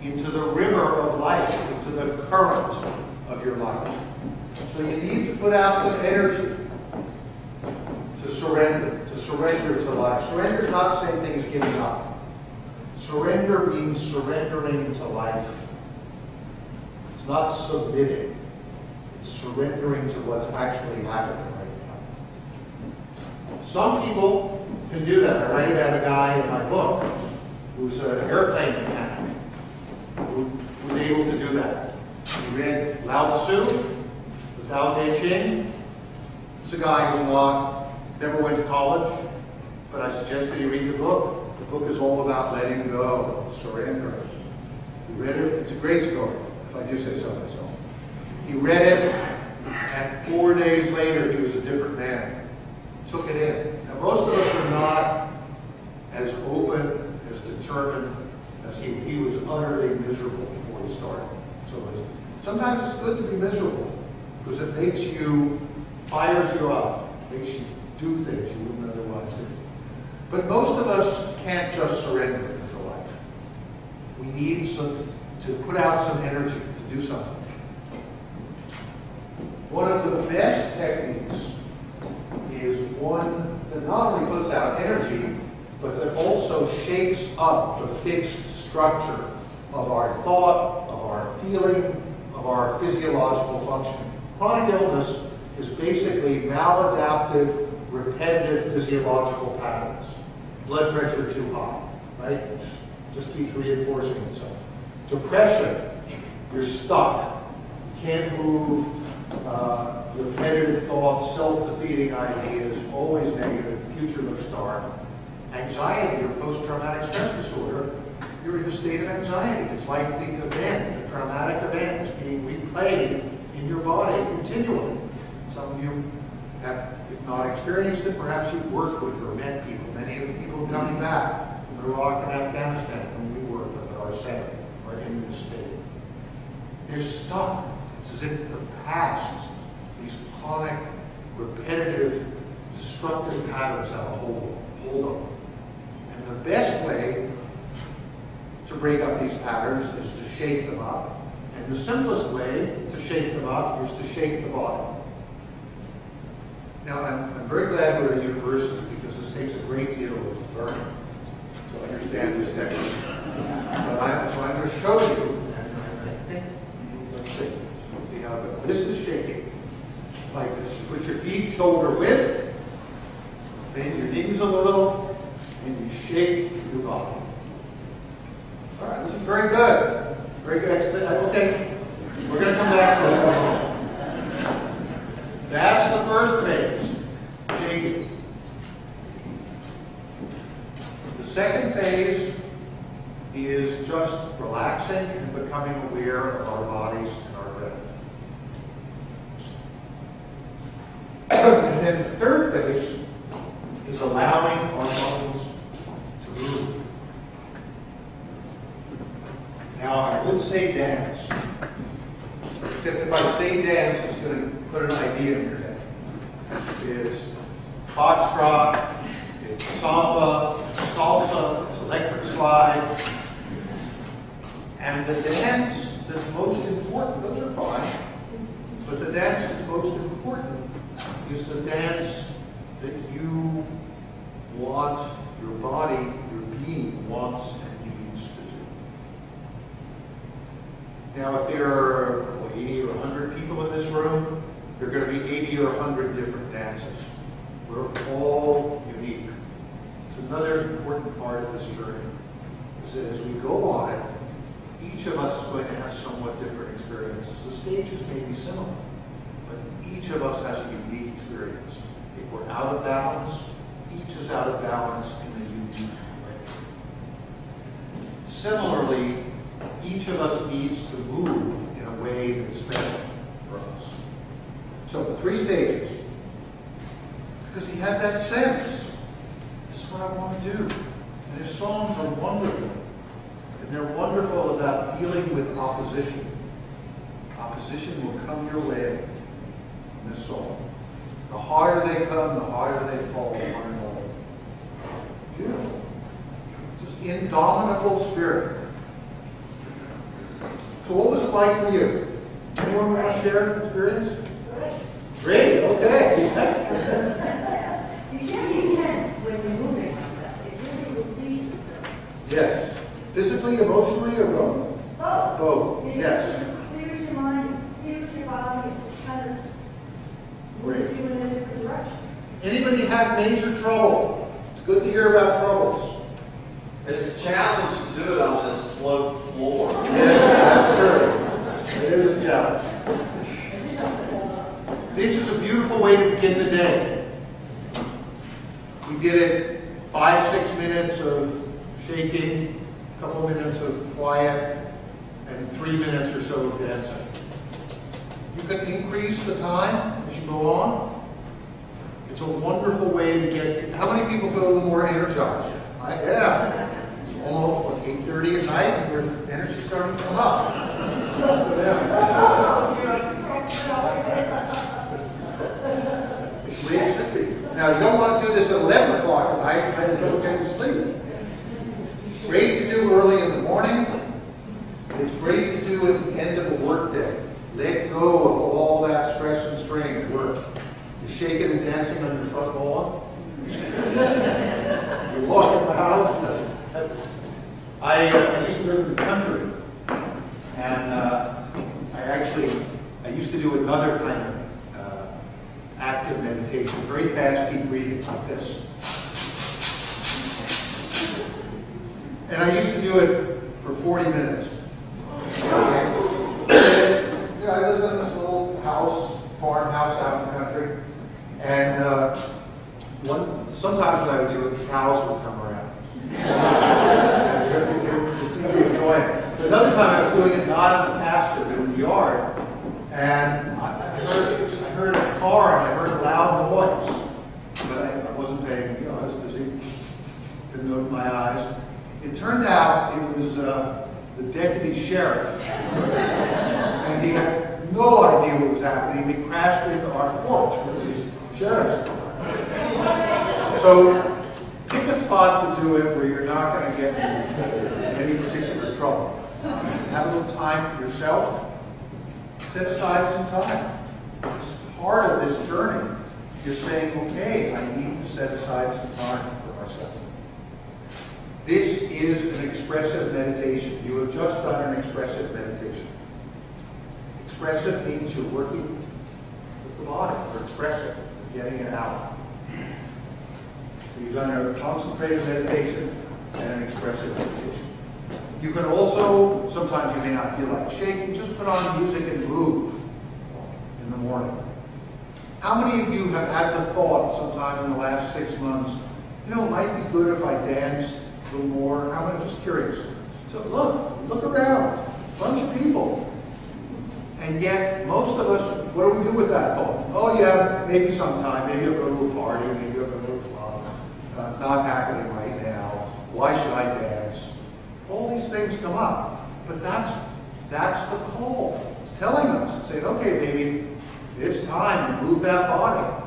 into the river of life, into the current of your life. So you need to put out some energy to surrender to life. Surrender is not the same thing as giving up. Surrender means surrendering to life. It's not submitting. It's surrendering to what's actually happening right now. Some people can do that. I write about a guy in my book who's an airplane mechanic who was able to do that. He read Lao Tzu, the Tao Te Ching. It's a guy who never went to college, but I suggest that you read the book. The book is all about letting go, surrendering. He read it. It's a great story, if I do say so myself. He read it, and 4 days later, he was a different man. Took it in. Now, most of us are not as open, as determined as he. He was utterly miserable before he started. So sometimes it's good to be miserable because it makes you, fires you up, makes you do things you wouldn't otherwise do. But most of us can't just surrender into life. We need to put out some energy to do something. One of the best techniques is one that not only puts out energy, but that also shapes up the fixed structure of our thought, of our feeling, of our physiological function. Chronic illness is basically maladaptive, repetitive physiological patterns. Blood pressure too high, right? It just keeps reinforcing itself. Depression, you're stuck. You can't move. Repetitive thoughts, self-defeating ideas, always negative, future looks dark. Anxiety or post-traumatic stress disorder, you're in a state of anxiety. It's like the event, the traumatic event is being replayed in your body continually. Some of you have, if not experienced it, perhaps you've worked with or met people. Many of the people coming back from Iraq and Afghanistan when we work with at our center are in this state. They're stuck. It's as if the past, these chronic, repetitive, destructive patterns have a hold on them. And the best way to break up these patterns is to shake them up. And the simplest way to shake them up is to shake the body. Now, I'm very glad we're at a university because this takes a great deal of learning to understand this technique. But I'm going to show you, and I think, let's see how it goes. This is shaking like this. You put your feet shoulder width, bend your knees a little, and you shake your body. All right, this is very good. Very good. Okay, we're going to come back to this. That's the first phase, shaking. The second phase is just relaxing and becoming aware of our bodies and our breath. And then the third phase is allowing our muscles to move. Now, I would say dance, except if I say dance, it's going to put an idea in your head. It's foxtrot, it's samba, it's salsa, it's electric slide. And the dance that's most important, those are fine, but the dance that's most important is the dance that you want, your body, your being wants and needs to do. Now, if there are 80 or 100 people in this room, there are going to be 80 or 100 different dances. We're all unique. It's another important part of this journey, is that as we go on it, each of us is going to have somewhat different experiences. The stages may be similar, but each of us has a unique experience. If we're out of balance, each is out of balance in a unique way. Similarly, each of us needs to move in a way that's special for us. So the 3 stages, because he had that sense. This is what I want to do. And his songs are wonderful. And they're wonderful about dealing with opposition. Opposition will come your way in this song. The harder they come, the harder they fall, one and all. Beautiful. Just indomitable spirit. So what was it like for you? Anyone want to share an experience? Great, okay. That's good.
You can't be tense when you're moving like that. It really releases them.
Yes. Physically, emotionally, or both?
Both.
Both,
It
yes.
just clears your mind, clears your body, it just kind of moves you in a different direction.
Anybody have major trouble? It's good to hear about troubles.
It's a challenge to do it on this sloped floor.
Yes, that's true. It is a challenge. This is a beautiful way to begin the day. We did it 5-6 minutes of shaking, a couple minutes of quiet, and 3 minutes or so of dancing. You can increase the time as you go on. It's a wonderful way to get. How many people feel a little more energized? Yeah. It's almost like 8:30 at night, and your energy's starting to come up. Yeah. It should be. Now, Now, you don't want to do this at 11 o'clock at night and then don't get to sleep. Great to do early in the morning. It's great to do at the end of a workday. Let go of all that stress and strain at work. You're shaking and dancing on your front lawn. You're walking the house. I used to live in the country, and I used to do another kind of active meditation, very fast, deep breathing like this. And I used to do it for 40 minutes. I lived in this little house, farmhouse out in the country, and sometimes when I would do it, the cows would come around. They seemed to enjoy it. But another time I was doing it not in the pasture, but in the yard, and I heard a car and I heard a loud noise, but I wasn't paying, I was busy, didn't open my eyes. It turned out it was the deputy sheriff, and he had no idea what was happening. He crashed into our porch with his sheriff's car. So pick a spot to do it where you're not going to get in any particular trouble. Have a little time for yourself. Set aside some time. It's part of this journey. You're saying, okay, I need to set aside some time for myself. This is an expressive meditation. You have just done an expressive meditation. Expressive means you're working with the body. You're expressive, you're getting it out. You've done a concentrated meditation and an expressive meditation. You can also, sometimes you may not feel like shaking, just put on music and move in the morning. How many of you have had the thought sometime in the last 6 months, it might be good if I danced a little more? I'm just curious. So look around, a bunch of people. And yet, most of us, what do we do with that thought? Oh yeah, maybe sometime, maybe I'll go to a party, maybe I'll go to a club. It's not happening right now. Why should I dance? All these things come up. But that's the call. It's telling us, it's saying, okay, baby, it's time to move that body.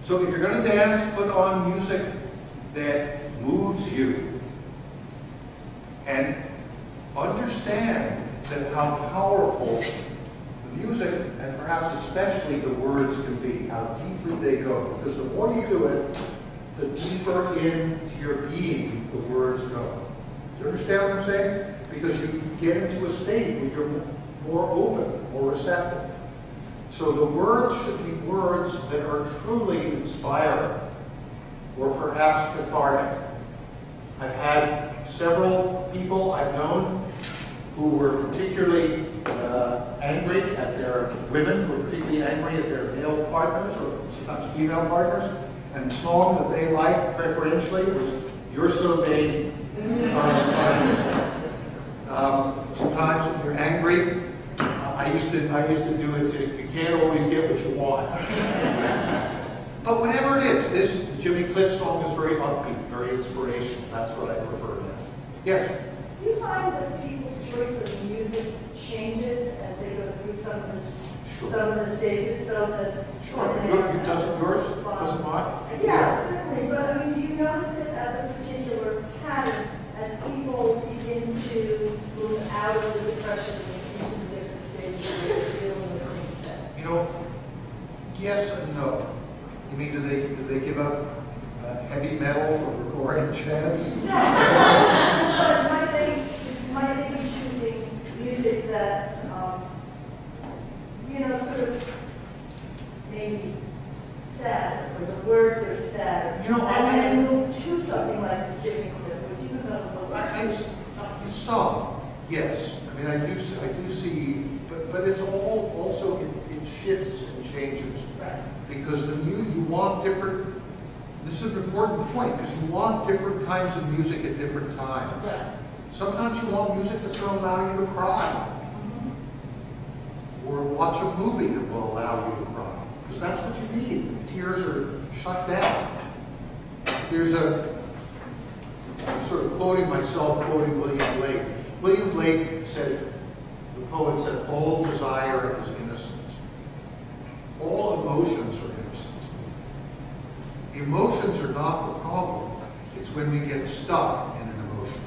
So if you're going to dance, put on music that moves you. And understand that how powerful the music, and perhaps especially the words, can be, how deeply they go. Because the more you do it, the deeper into your being the words go. Do you understand what I'm saying? Because you get into a state where you're more open, more receptive. So the words should be words that are truly inspiring, or perhaps cathartic. I've had several people I've known who were particularly angry at their women, who were particularly angry at their male partners, or sometimes female partners, and the song that they liked preferentially was "You're So Vain." Sometimes if you're angry, I used to do it so you can't always get what you want. But whatever it is, this Jimmy Cliff song is very upbeat, very inspirational. That's what I prefer to. Yes?
Do you find that people's choice of music changes as they go through some of the stages, so that...
Sure. Doesn't yours? Doesn't mine?
Yeah, certainly. But I mean, do you notice it as a particular pattern as people begin to move out of the depression and into the different stages of dealing with things?
Yes and no. You mean, do they give up heavy metal for recording chants?
But might they be choosing music that's, sort of maybe sad, or the words are sad, and then move to something like Jimmy Cliff, which even though
some, yes. I mean, I do see, but it's all also it shifts and changes.
Right.
Because you want different. This is an important point because you want different kinds of music at different times.
Right.
Sometimes you want music that's going to allow you to cry. Or watch a movie that will allow you to cry. Because that's what you need. The tears are shut down. There's I'm sort of quoting William Blake. William Blake said, the poet said, all desire is innocent. All emotions are innocent. The emotions are not the problem. It's when we get stuck in an emotion.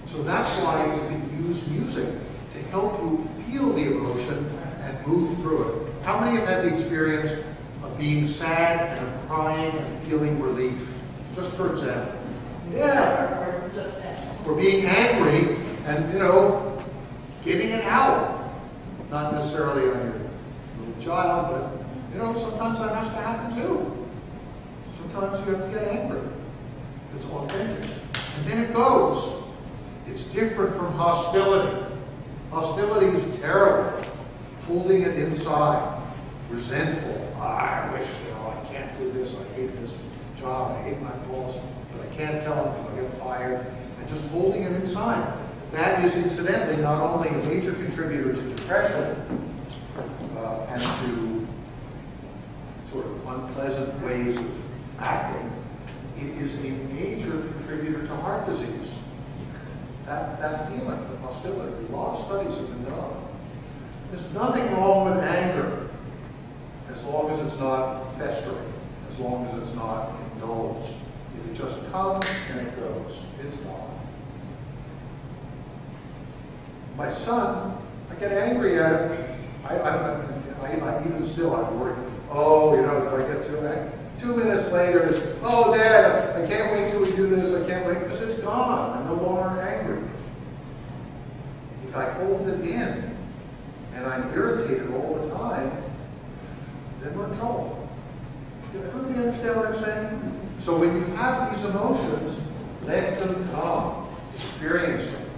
So that's why you can use music to help you feel the emotion and move through it. How many have had the experience of being sad and of crying and feeling relief? Just for example. Yeah.
Or just that.
Or being angry and, getting it out. Not necessarily on your little child, but, sometimes that has to happen too. Sometimes you have to get angry. It's authentic. And then it goes. It's different from hostility. Hostility is terrible. Holding it inside. Resentful. I wish, I can't do this. I hate this job. I hate my boss. But I can't tell them because I'll get fired. And just holding it inside. That is incidentally not only a major contributor to depression and to sort of unpleasant ways of acting, it is a major contributor to heart disease. That feeling of hostility. A lot of studies have been done. There's nothing wrong with anger as long as it's not festering, as long as it's not indulged. If it just comes and it goes, it's gone. My son, I get angry at him. I even still, I'm worried. That I get too angry. 2 minutes later, it's, Dad, I can't wait till we do this. I can't wait, because it's gone. I'm no longer angry. If I hold it in and I'm irritated all the time, then we're in trouble. Does everybody understand what I'm saying? So when you have these emotions, let them come. Experience them.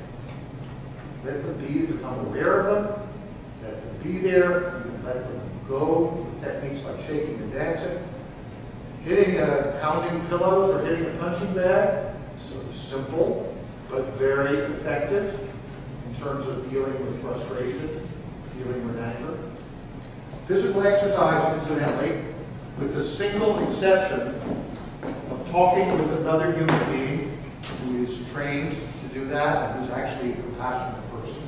Let them be, become aware of them. Let them be there. You can let them go with techniques like shaking and dancing. Pounding pillows or hitting a punching bag. So simple, but very effective in terms of dealing with frustration, dealing with anger. Physical exercise, incidentally, with the single exception of talking with another human being who is trained to do that and who's actually a compassionate person.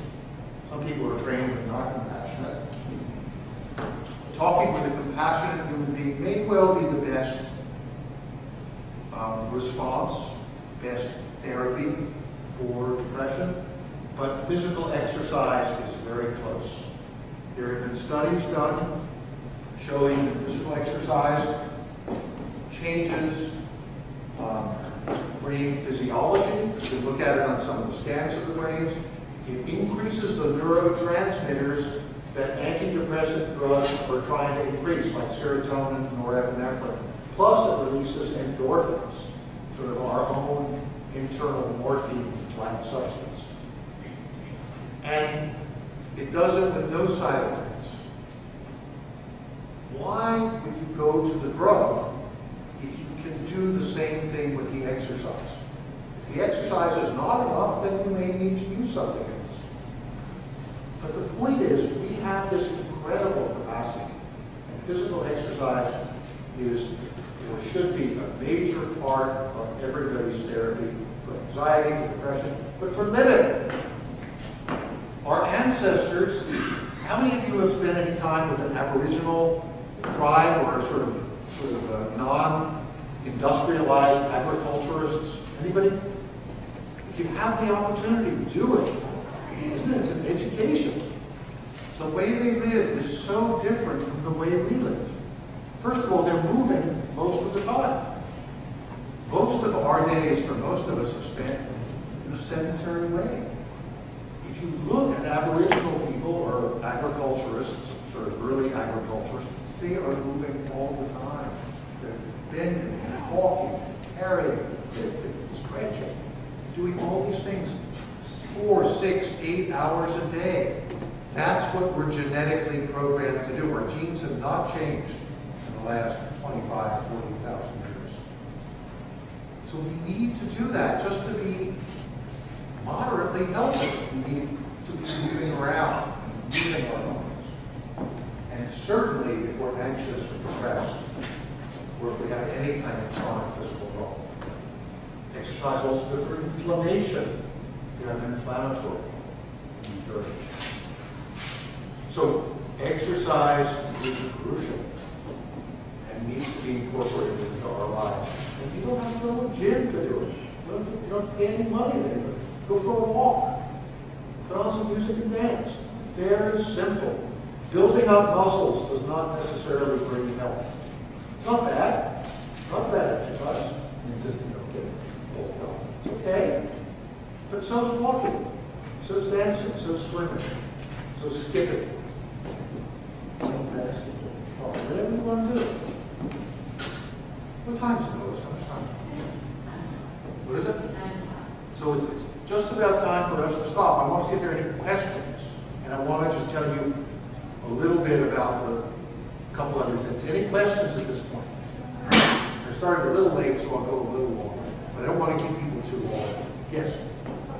Some people are trained but not compassionate. Talking with a compassionate human being may well be the best response, best therapy for depression, but physical exercise is very close. There have been studies done showing that physical exercise changes brain physiology. You can look at it on some of the scans of the brains. It increases the neurotransmitters that antidepressant drugs are trying to increase, like serotonin, norepinephrine. Plus, it releases endorphins, sort of our own internal morphine-like substance. And it does it with no side effects. Why would you go to the drug if you can do the same thing with the exercise? If the exercise is not enough, then you may need to use something else. But the point is, we have this incredible capacity. And physical exercise is, or should be, a major part of everybody's therapy for anxiety, for depression, but for living. Our ancestors, how many of you have spent any time with an Aboriginal tribe or sort of non-industrialized agriculturists? Anybody? If you have the opportunity, do it. Isn't it? It's an education. The way they live is so different from the way we live. First of all, they're moving most of the time. Most of our days, for most of us, are spent in a sedentary way. If you look at Aboriginal people or agriculturists, sort of early agriculturists, they are moving all the time. They're bending and walking, carrying, lifting, stretching, doing all these things 4, 6, 8 hours a day. That's what we're genetically programmed to do. Our genes have not changed in the last 25, 40,000 years. So we need to do that just to be moderately healthy. We need to be moving around, moving our minds. And certainly if we're anxious or depressed, or if we have any kind of chronic physical problem. Exercise also good for inflammation. You have an inflammatory urge. So exercise is crucial and needs to be incorporated into our lives. any money later. Go for a walk. Put on some music and dance. Very simple. Building up muscles does not necessarily bring health. It's not bad. Not bad exercise. It's just, it's okay. But so's walking. So's dancing. So's swimming. So's skipping. Playing basketball. Whatever you want to do. What time is it, Lois? How much time? What is it? So it's just about time for us to stop. I want to see if there are any questions. And I want to just tell you a little bit about a couple other things. Any questions at this point? I started a little late, so I'll go a little longer. But I don't want to keep people too long. Yes?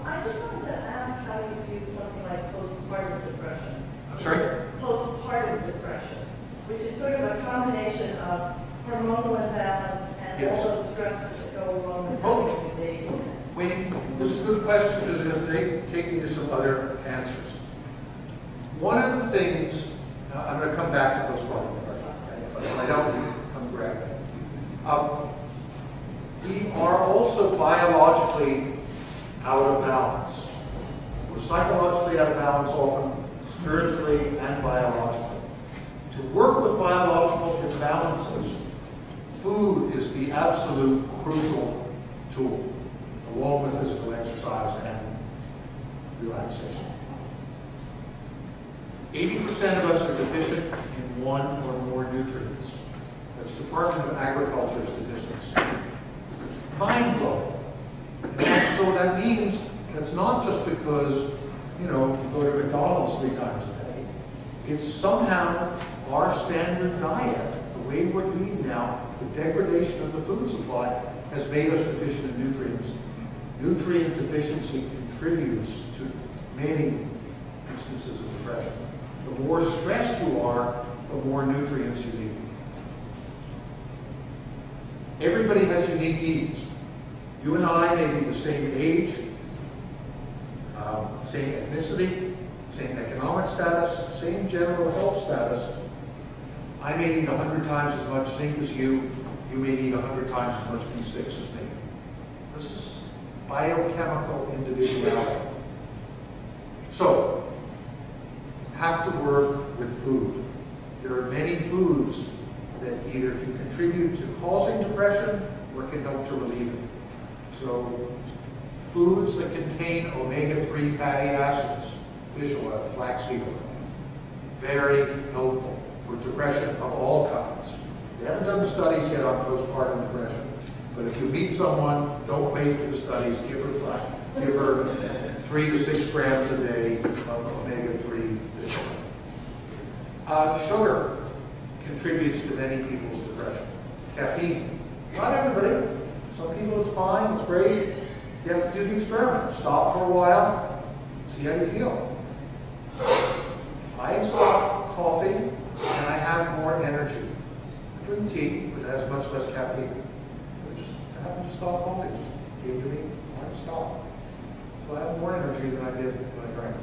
I just wanted to ask how you view something like postpartum depression.
I'm sorry?
Postpartum depression, which is sort of a combination of hormonal imbalance and
Yes.
all of the stresses that go along with
Oh.
having a baby.
This is a good question because it's going to take me to some other answers. One of the things, I'm going to come back to postpartum depression, okay? If I don't, you come grab me. We are also biologically out of balance. We're psychologically out of balance often, spiritually and biologically. To work with biological imbalances, food is the absolute crucial tool, along with physical exercise and relaxation. 80% of us are deficient in one or more nutrients. That's Department of Agriculture statistics. Mind-blowing. And so that means it's not just because, you go to McDonald's 3 times a day. It's somehow our standard diet, the way we're eating now, the degradation of the food supply has made us deficient in nutrients. Nutrient deficiency contributes to many instances of depression. The more stressed you are, the more nutrients you need. Everybody has unique needs. You and I may be the same age, same ethnicity, same economic status, same general health status. I may need 100 times as much zinc as you. You may need 100 times as much B6 as me. This is biochemical individuality. So, have to work with food. There are many foods that either can contribute to causing depression or can help to relieve it. So, foods that contain omega-3 fatty acids, fish oil, flaxseed oil, very helpful for depression of all kinds. They haven't done the studies yet on postpartum depression, but if you meet someone, don't wait for the studies. Give her 3 to 6 grams a day of omega-3 fish oil. Sugar contributes to many people's depression. Caffeine, not everybody. Some people it's fine, it's great. You have to do the experiment. Stop for a while, see how you feel. I stop coffee and I have more energy. I drink tea, but it has much less caffeine. I happened to stop coffee, it just gave me a stop. So I have more energy than I did when I drank.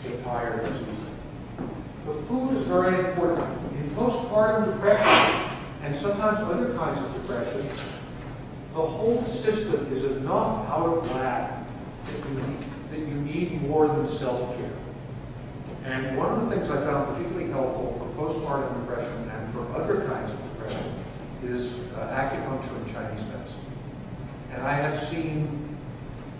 Get tired as easy. But food is very important. In postpartum depression, and sometimes other kinds of depression, the whole system is enough out of whack that you need more than self-care. And one of the things I found particularly helpful for postpartum depression and for other kinds of depression is acupuncture and Chinese medicine. And I have seen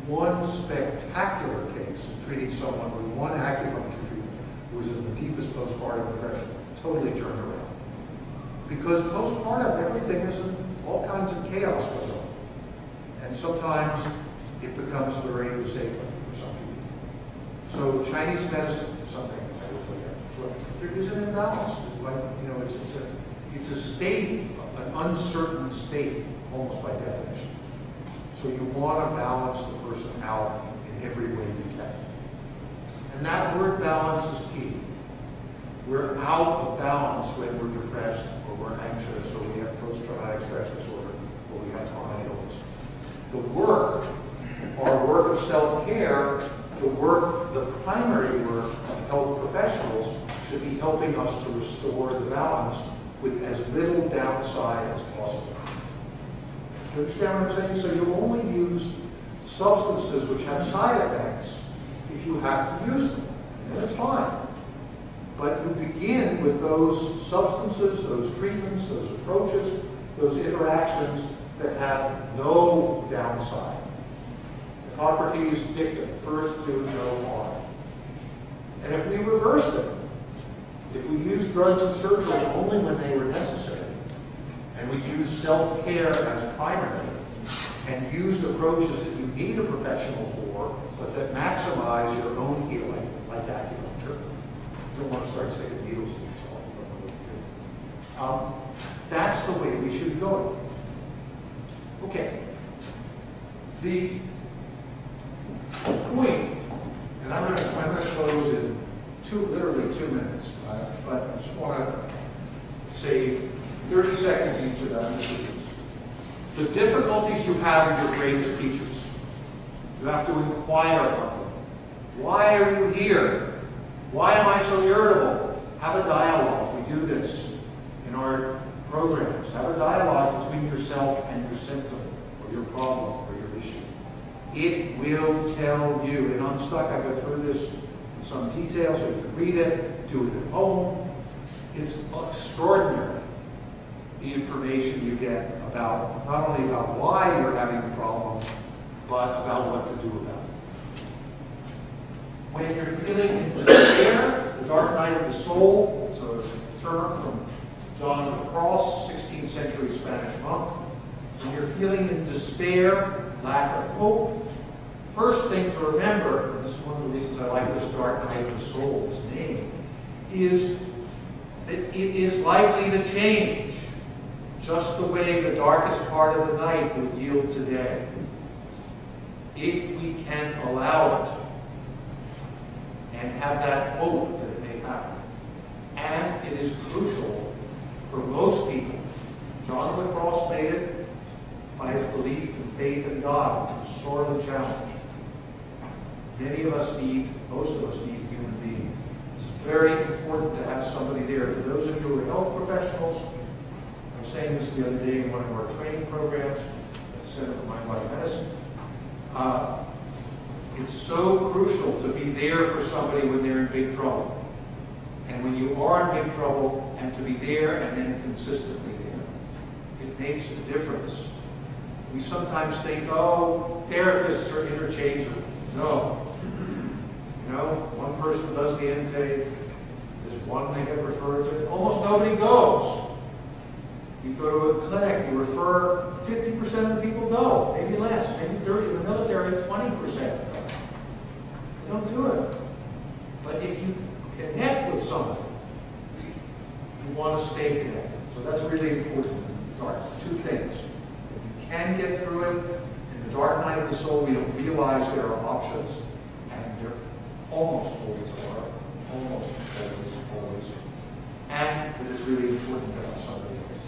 one spectacular case of treating someone with one acupuncture treatment who was in the deepest postpartum depression, totally turned around. Because postpartum, everything is in all kinds of chaos goes on. And sometimes it becomes very disabling for some people. So Chinese medicine is something I would look at. So there is an imbalance. It's a state, an uncertain state, almost by definition. So you want to balance the person out in every way you can. And that word balance is key. We're out of balance when we're depressed or we're anxious or we have post-traumatic stress disorder or we have chronic illness. The work, our work of self-care, the primary work of health professionals should be helping us to restore the balance with as little downside as possible. You understand what I'm saying? So you only use substances which have side effects if you have to use them. And then it's fine. But you begin with those substances, those treatments, those approaches, those interactions that have no downside. Hippocrates' dictum, first do no harm. And if we reverse it, if we use drugs and surgery only when they were necessary, and we use self-care as primary, and use approaches that you need a professional for, but that maximize your own healing, like acupuncture. You don't want to start sticking needles in yourself. You don't know what to do. That's the way we should be going. Okay. The point, and I'm going to close in literally 2 minutes, but I just want to say 30 seconds each of them. The difficulties you have in your greatest teachers. You have to inquire of them. Why are you here? Why am I so irritable? Have a dialogue. We do this in our programs. Have a dialogue between yourself and your symptom, or your problem, or your issue. It will tell you. In Unstuck, I go through this in some detail so you can read it, do it at home. It's extraordinary, the information you get about, not only about why you're having a problem, but about what to do about it. When you're feeling in despair, the dark night of the soul, it's a term from John of the Cross, 16th century Spanish monk. When you're feeling in despair, lack of hope, first thing to remember, and this is one of the reasons I like this dark night of the soul's name, is that it is likely to change, just the way the darkest part of the night will yield today, if we can allow it and have that hope that it may happen. And it is crucial for most people. John of the Cross made it by his belief and faith in God, which was sorely challenged. Many of us need, most of us need a human being. It's very important to have somebody there. For those of you who are health professionals, I was saying this the other day in one of our training programs at the Center for Mind Body Medicine. It's so crucial to be there for somebody when they're in big trouble. And when you are in big trouble, and to be there and then consistently there. It makes a difference. We sometimes think, oh, therapists are interchangeable. No. You know, one person does the intake, there's one they get referred to. Almost nobody goes. You go to a clinic, you refer, 50% of the people go, maybe less, maybe 30. In the military, 20% go. They don't do it. But if you connect with somebody, you want to stay connected. So that's really important. Two things. If you can get through it, in the dark night of the soul, we don't realize there are options, and there almost always are. Almost always. And it is really important to have somebody else.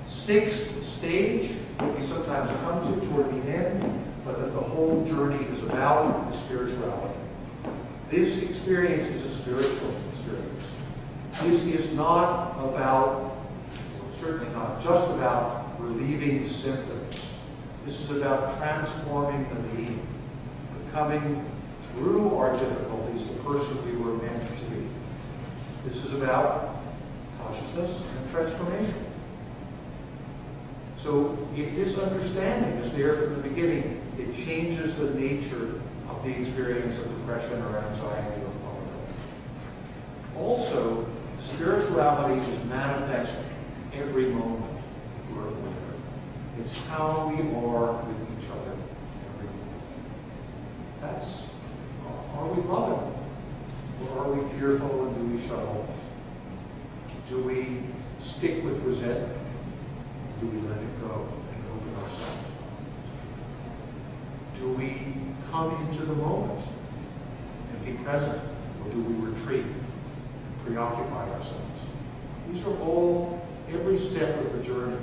Sixth stage, what we sometimes come to toward the end, but that the whole journey is about, is spirituality. This experience is a spiritual experience. This is not about, certainly not just about relieving symptoms. This is about transforming the being, becoming, through our difficulties, the person we were meant to be. This is about consciousness and transformation. So if this understanding is there from the beginning, it changes the nature of the experience of depression or anxiety or vulnerability. Also, spirituality is manifest every moment we're aware. It's how we are with each other every moment. That's, are we loving? Or are we fearful and do we shut off? Do we stick with resentment? Do we let it go and open ourselves? Do we come into the moment and be present? Or do we retreat and preoccupy ourselves? These are all, every step of the journey,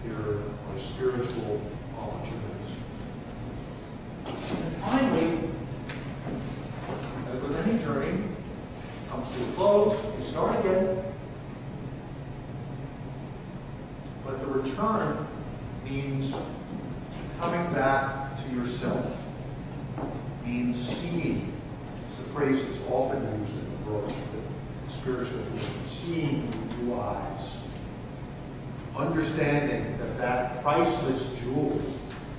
there are spiritual opportunities. And finally, as with any journey, comes to a close, you start again. But the return means coming back to yourself, means seeing. It's a phrase that's often used in the world, the spiritual world, seeing with new eyes. Understanding that that priceless jewel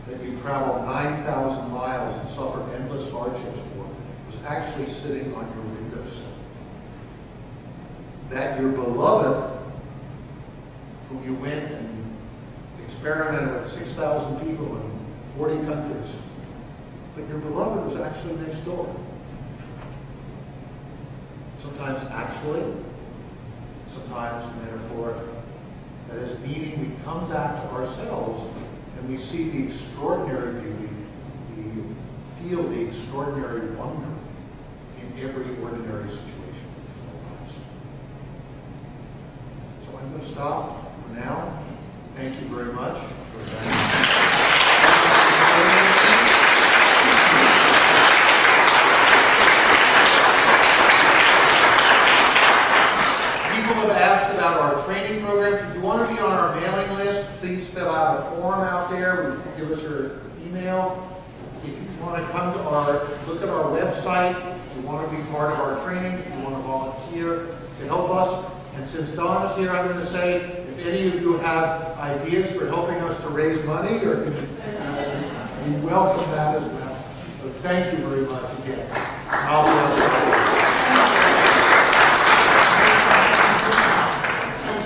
that you traveled 9,000 miles and suffered endless hardships for was actually sitting on your windowsill. That your beloved, whom you went and experimented with 6,000 people in 40 countries, but your beloved was actually next door. Sometimes actually, sometimes metaphorically. That is, meaning we come back to ourselves and we see the extraordinary beauty, we feel the extraordinary wonder in every ordinary situation in our lives. So I'm going to stop for now. Thank you very much for that. People have asked about our training programs. If you want to be on our mailing list, please fill out a form out there. Give us your email. If you want to come to look at our website, if you want to be part of our training, if you want to volunteer to help us. And since Don is here, I'm going to say, if any of you have ideas for helping us to raise money, or we welcome that as well. So thank you very much again. I'll be outside.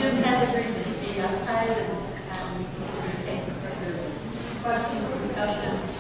Jim has agreed to be outside and take further questions, discussion.